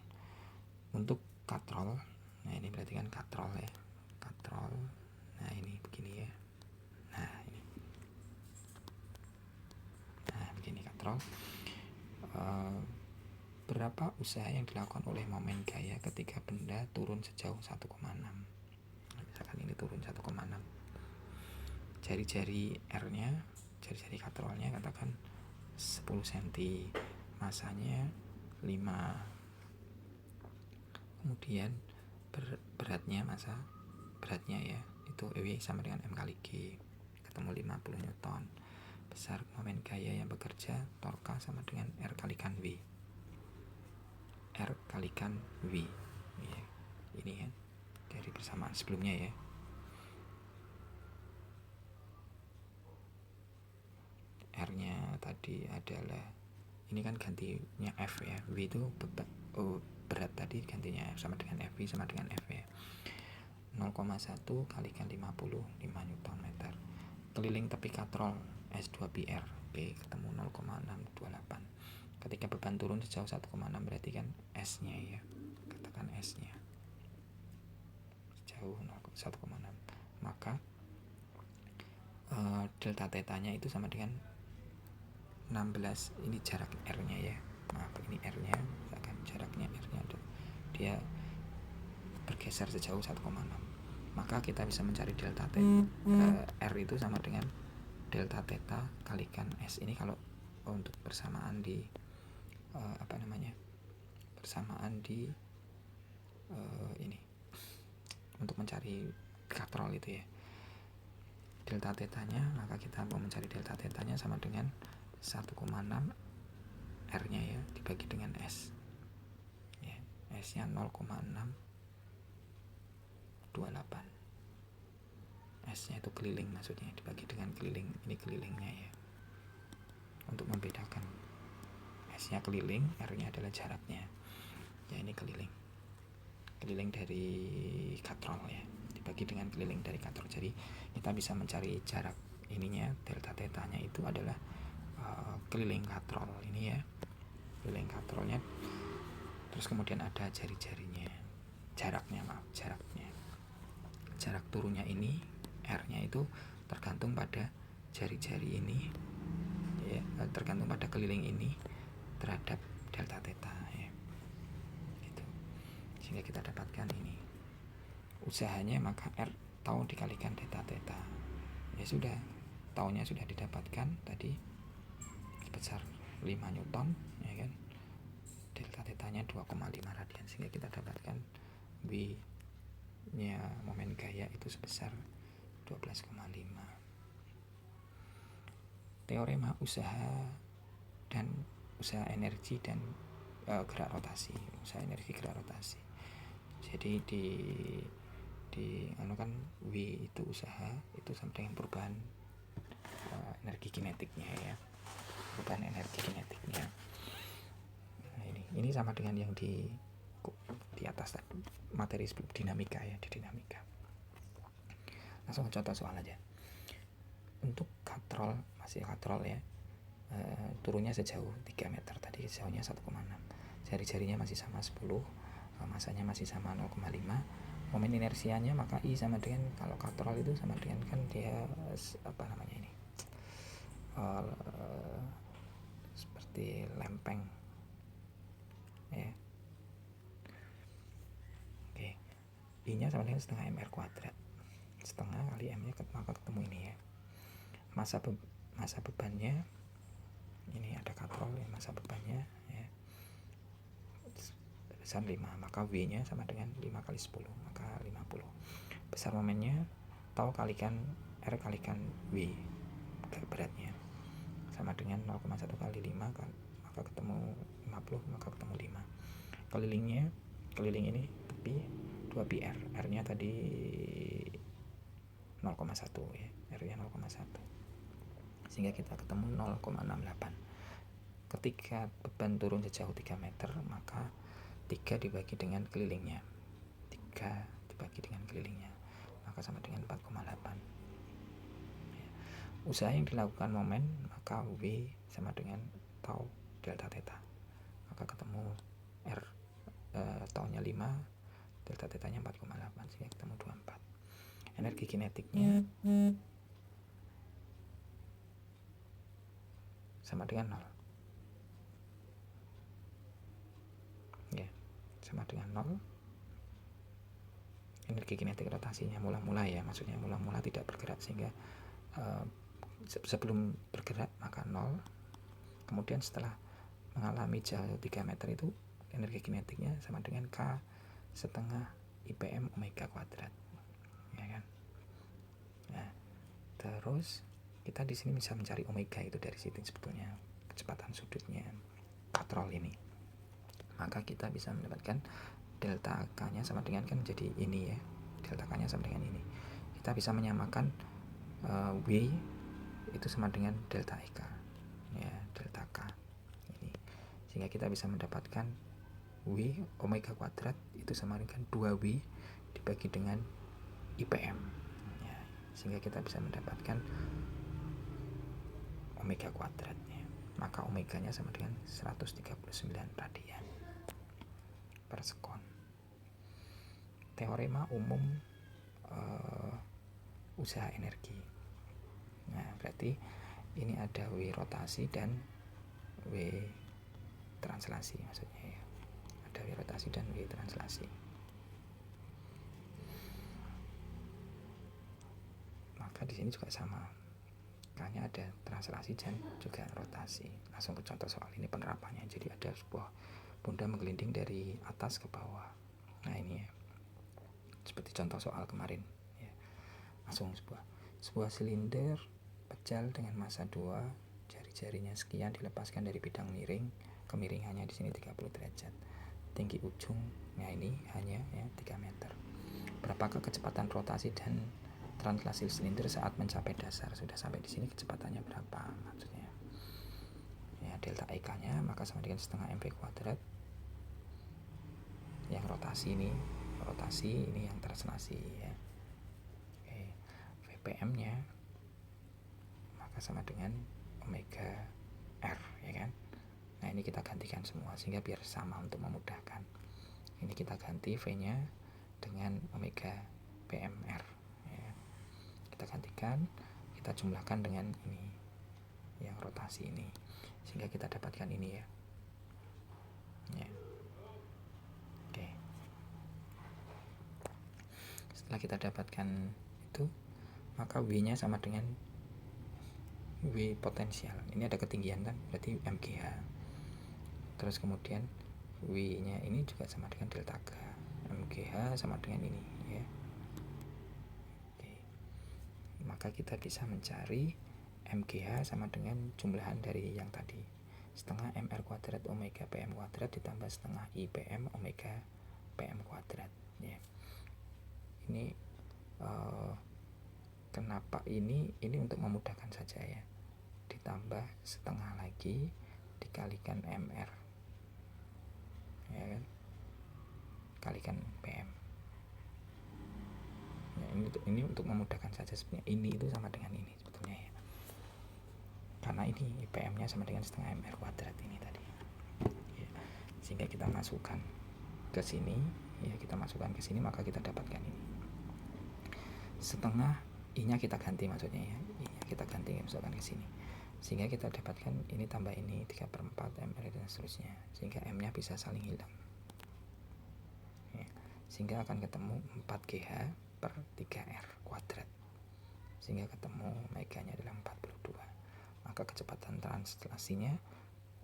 untuk katrol. Nah, ini berarti kan katrol ya, katrol. Nah, ini begini ya. Nah, ini, nah begini katrol. Berapa usaha yang dilakukan oleh momen gaya ketika benda turun sejauh 1,6? Misalkan ini turun 1,6, jari-jari R-nya, jari-jari katrolnya katakan 10 cm, masanya 5, kemudian beratnya, masa beratnya ya, itu W sama dengan M kali G, ketemu 50 Newton. Besar momen gaya yang bekerja, torka sama dengan R kalikan W, R kalikan W ya. Ini kan dari persamaan sebelumnya ya. R-nya tadi adalah ini kan gantinya F ya, W itu berat tadi gantinya F sama dengan FV sama dengan F ya. 0,1 kalikan 50, 5 Newton meter. Keliling tepi katrol S2PR P ketemu 0,628. Ketika beban turun sejauh 1,6 berarti kan S-nya ya, katakan S-nya sejauh 1,6, maka delta tetanya itu sama dengan 16. Ini jarak R-nya ya, maaf, ini R-nya, misalkan jaraknya R-nya dia bergeser sejauh 1,6, maka kita bisa mencari delta T, R itu sama dengan delta theta kalikan S. Ini kalau untuk bersamaan di bersamaan di ini untuk mencari katrol itu ya, delta tetanya, maka kita mau mencari delta tetanya sama dengan 1,6 R nya ya dibagi dengan S ya, S nya 0,628, S nya itu keliling, maksudnya dibagi dengan keliling, ini kelilingnya ya, untuk membedakan S nya keliling, R nya adalah jaraknya ya, ini keliling dari katrol ya, dibagi dengan keliling dari katrol. Jadi kita bisa mencari jarak ininya, delta tetanya itu adalah keliling katrol ini ya, keliling katrolnya. Terus kemudian ada jari-jarinya, jarak turunnya ini, R nya itu tergantung pada jari-jari ini ya, tergantung pada keliling ini terhadap delta theta ya, gitu. Sehingga kita dapatkan ini usahanya, maka R tau dikalikan delta theta ya, sudah taunya sudah didapatkan tadi sebesar 5 Newton ya kan, delta tetanya 2,5 radian, sehingga kita dapatkan W nya momen gaya itu sebesar 12,5. Teorema usaha energi dan gerak rotasi, usaha energi gerak rotasi. Jadi di kan W itu usaha itu sama dengan perubahan energi kinetiknya ya, perubahan energi kinetiknya. Nah, ini sama dengan yang di atas materi dinamika ya, di dinamika. Langsung contoh soal aja. Untuk katrol, masih katrol ya, turunnya sejauh 3 meter, tadi sejauhnya 1,6, jari-jarinya masih sama 10, masanya masih sama 0,5, momen inersianya maka I sama dengan, kalau katrol itu sama dengan kan dia ini seperti lempeng ya. Oke, I nya sama dengan setengah mr kuadrat, setengah kali m nya maka ketemu ini ya. Masa bebannya ini ada katrol ya, masa bebannya ya besar 5, maka W nya sama dengan 5 kali 10 maka 50. Besar momennya tau kalikan R kalikan W beratnya sama dengan 0,1 kali 5 maka ketemu 50, maka ketemu 5. Keliling ini pi 2 pi R, R nya tadi 0,1 ya, R nya 0,1, sehingga kita ketemu 0,68. Ketika beban turun sejauh 3 meter, maka 3 dibagi dengan kelilingnya, maka sama dengan 4,8 ya. Usaha yang dilakukan momen, maka W sama dengan tau delta theta, maka ketemu R taunya 5, delta tetanya 4,8, sehingga ketemu 24. Energi kinetiknya sama dengan 0 ya, sama dengan 0. Energi kinetik rotasinya mula-mula ya, maksudnya mula-mula tidak bergerak, sehingga sebelum bergerak maka 0. Kemudian setelah mengalami jauh 3 meter itu energi kinetiknya sama dengan K setengah IPM omega kuadrat ya kan. Nah, terus kita di sini bisa mencari omega itu dari situ sebetulnya, kecepatan sudutnya katrol ini. Maka kita bisa mendapatkan delta K nya sama dengan, kan jadi ini ya, delta K nya sama dengan ini. Kita bisa menyamakan W itu sama dengan delta EK ya, delta K ini, sehingga kita bisa mendapatkan W omega kuadrat itu sama dengan 2W dibagi dengan IPM ya, sehingga kita bisa mendapatkan omega kuadratnya, maka omeganya sama dengan 139 radian per sekon. Teorema umum usaha energi. Nah, berarti ini ada W rotasi dan W translasi maksudnya ya. Ada W rotasi dan W translasi. Maka di sini juga sama. Hanya ada translasi dan juga rotasi. Langsung ke contoh soal ini penerapannya. Jadi ada sebuah benda menggelinding dari atas ke bawah. Nah, ini ya. Seperti contoh soal kemarin ya. Langsung sebuah silinder pejal dengan massa 2, jari-jarinya sekian dilepaskan dari bidang miring. Kemiringannya di sini 30 derajat. Tinggi ujungnya ini hanya ya 3 meter. Berapakah kecepatan rotasi dan translasi silinder saat mencapai dasar? Sudah sampai di sini kecepatannya berapa maksudnya? Ya, delta EK-nya maka sama dengan setengah mv kuadrat. Yang rotasi ini yang translasi ya. Oke. VPM-nya maka sama dengan omega R ya kan. Nah, ini kita gantikan semua sehingga biar sama untuk memudahkan. Ini kita ganti V-nya dengan omega PMR ya. Kita gantikan, kita jumlahkan dengan ini yang rotasi ini sehingga kita dapatkan ini ya. Oke. Setelah kita dapatkan itu, maka W-nya sama dengan W potensial. Ini ada ketinggian kan, berarti MGH. Terus kemudian W-nya ini juga sama dengan delta K. MGH sama dengan ini ya. Oke. Maka kita bisa mencari MGH sama dengan jumlahan dari yang tadi, setengah MR kuadrat omega PM kuadrat ditambah setengah IPM omega PM kuadrat ya. Ini kenapa ini untuk memudahkan saja ya, ditambah setengah lagi dikalikan MR ya kan, kalikan PM ya. Ini untuk memudahkan saja sebenarnya. Ini itu sama dengan ini sebetulnya ya, karena ini IPM nya sama dengan setengah MR kuadrat ini tadi ya. Sehingga kita masukkan ke sini ya, maka kita dapatkan ini setengah I nya kita ganti maksudnya ya, I nya kita ganti masukkan ke sini sehingga kita dapatkan ini tambah ini 3/4 MR dan seterusnya, sehingga M nya bisa saling hilang ya. Sehingga akan ketemu 4GH per 3R kuadrat, sehingga ketemu omega nya adalah 42. Maka kecepatan translasinya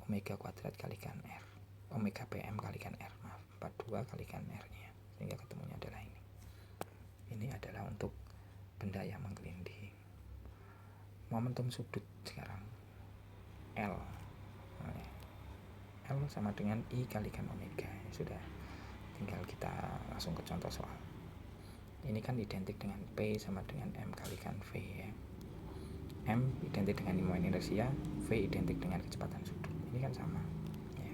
omega kuadrat kalikan R, omega PM kalikan R, 42 kalikan R nya, sehingga ketemunya adalah ini. Ini adalah untuk benda yang menggelinding. Momentum sudut sekarang L sama dengan I kalikan omega. Sudah, tinggal kita langsung ke contoh soal. Ini kan identik dengan P sama dengan M kalikan V ya. M identik dengan moment inersia, V identik dengan kecepatan sudut. Ini kan sama ya.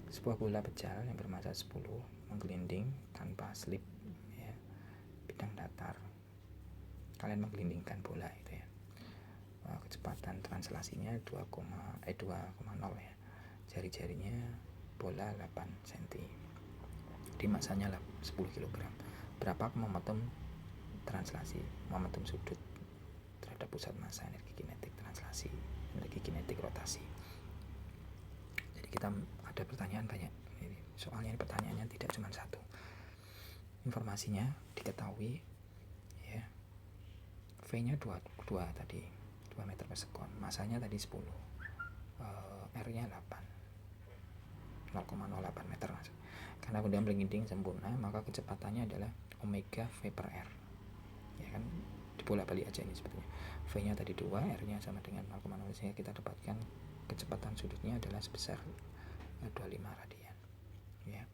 Sebuah bola pejal yang bermassa 10 menggelinding tanpa slip ya, bidang datar. Kalian menggelindingkan bola itu ya. Kecepatan translasinya 2,0 ya. Jari-jarinya bola 8 cm. Di massanya 10 kg. Berapa momentum translasi, momentum sudut terhadap pusat massa, energi kinetik translasi, energi kinetik rotasi. Jadi kita ada pertanyaan banyak. Soalnya ini pertanyaannya tidak cuma satu. Informasinya diketahui ya. V-nya 2 tadi, 2 meter per sekon. Masanya tadi 10. R-nya 8. 0,08 meter mas. Karena benda menggelinding sempurna, maka kecepatannya adalah omega V per R ya kan, dibolak-balik aja ini sebetulnya. V nya tadi 2, R nya sama dengan 0,0, sehingga kita dapatkan kecepatan sudutnya adalah sebesar 25 radian ya.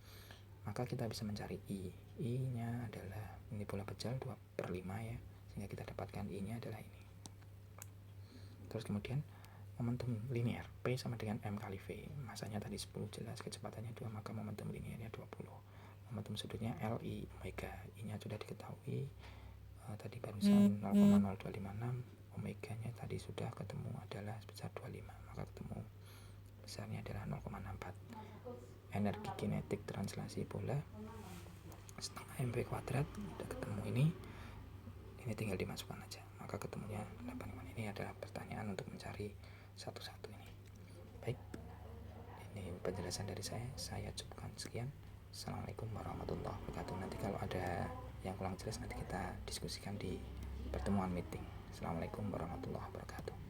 Maka kita bisa mencari I nya adalah, ini bola pejal 2/5 ya, sehingga kita dapatkan I nya adalah ini. Terus kemudian momentum linear P sama dengan M kali V, masanya tadi 10 jelas, kecepatannya 2, maka momentum linearnya 20. Momentum sudutnya L I omega, I nya sudah diketahui tadi barusan 0,0256, omega nya tadi sudah ketemu adalah sebesar 25, maka ketemu besarnya adalah 0,64. Energi kinetik translasi bola setengah mv kuadrat, udah ketemu ini ini tinggal dimasukkan aja, maka ketemunya 85. Ini adalah pertanyaan untuk mencari satu-satu ini. Baik, ini penjelasan dari saya cukupkan sekian. Assalamualaikum warahmatullahi wabarakatuh. Nanti kalau ada yang kurang jelas nanti kita diskusikan di pertemuan meeting. Assalamualaikum warahmatullahi wabarakatuh.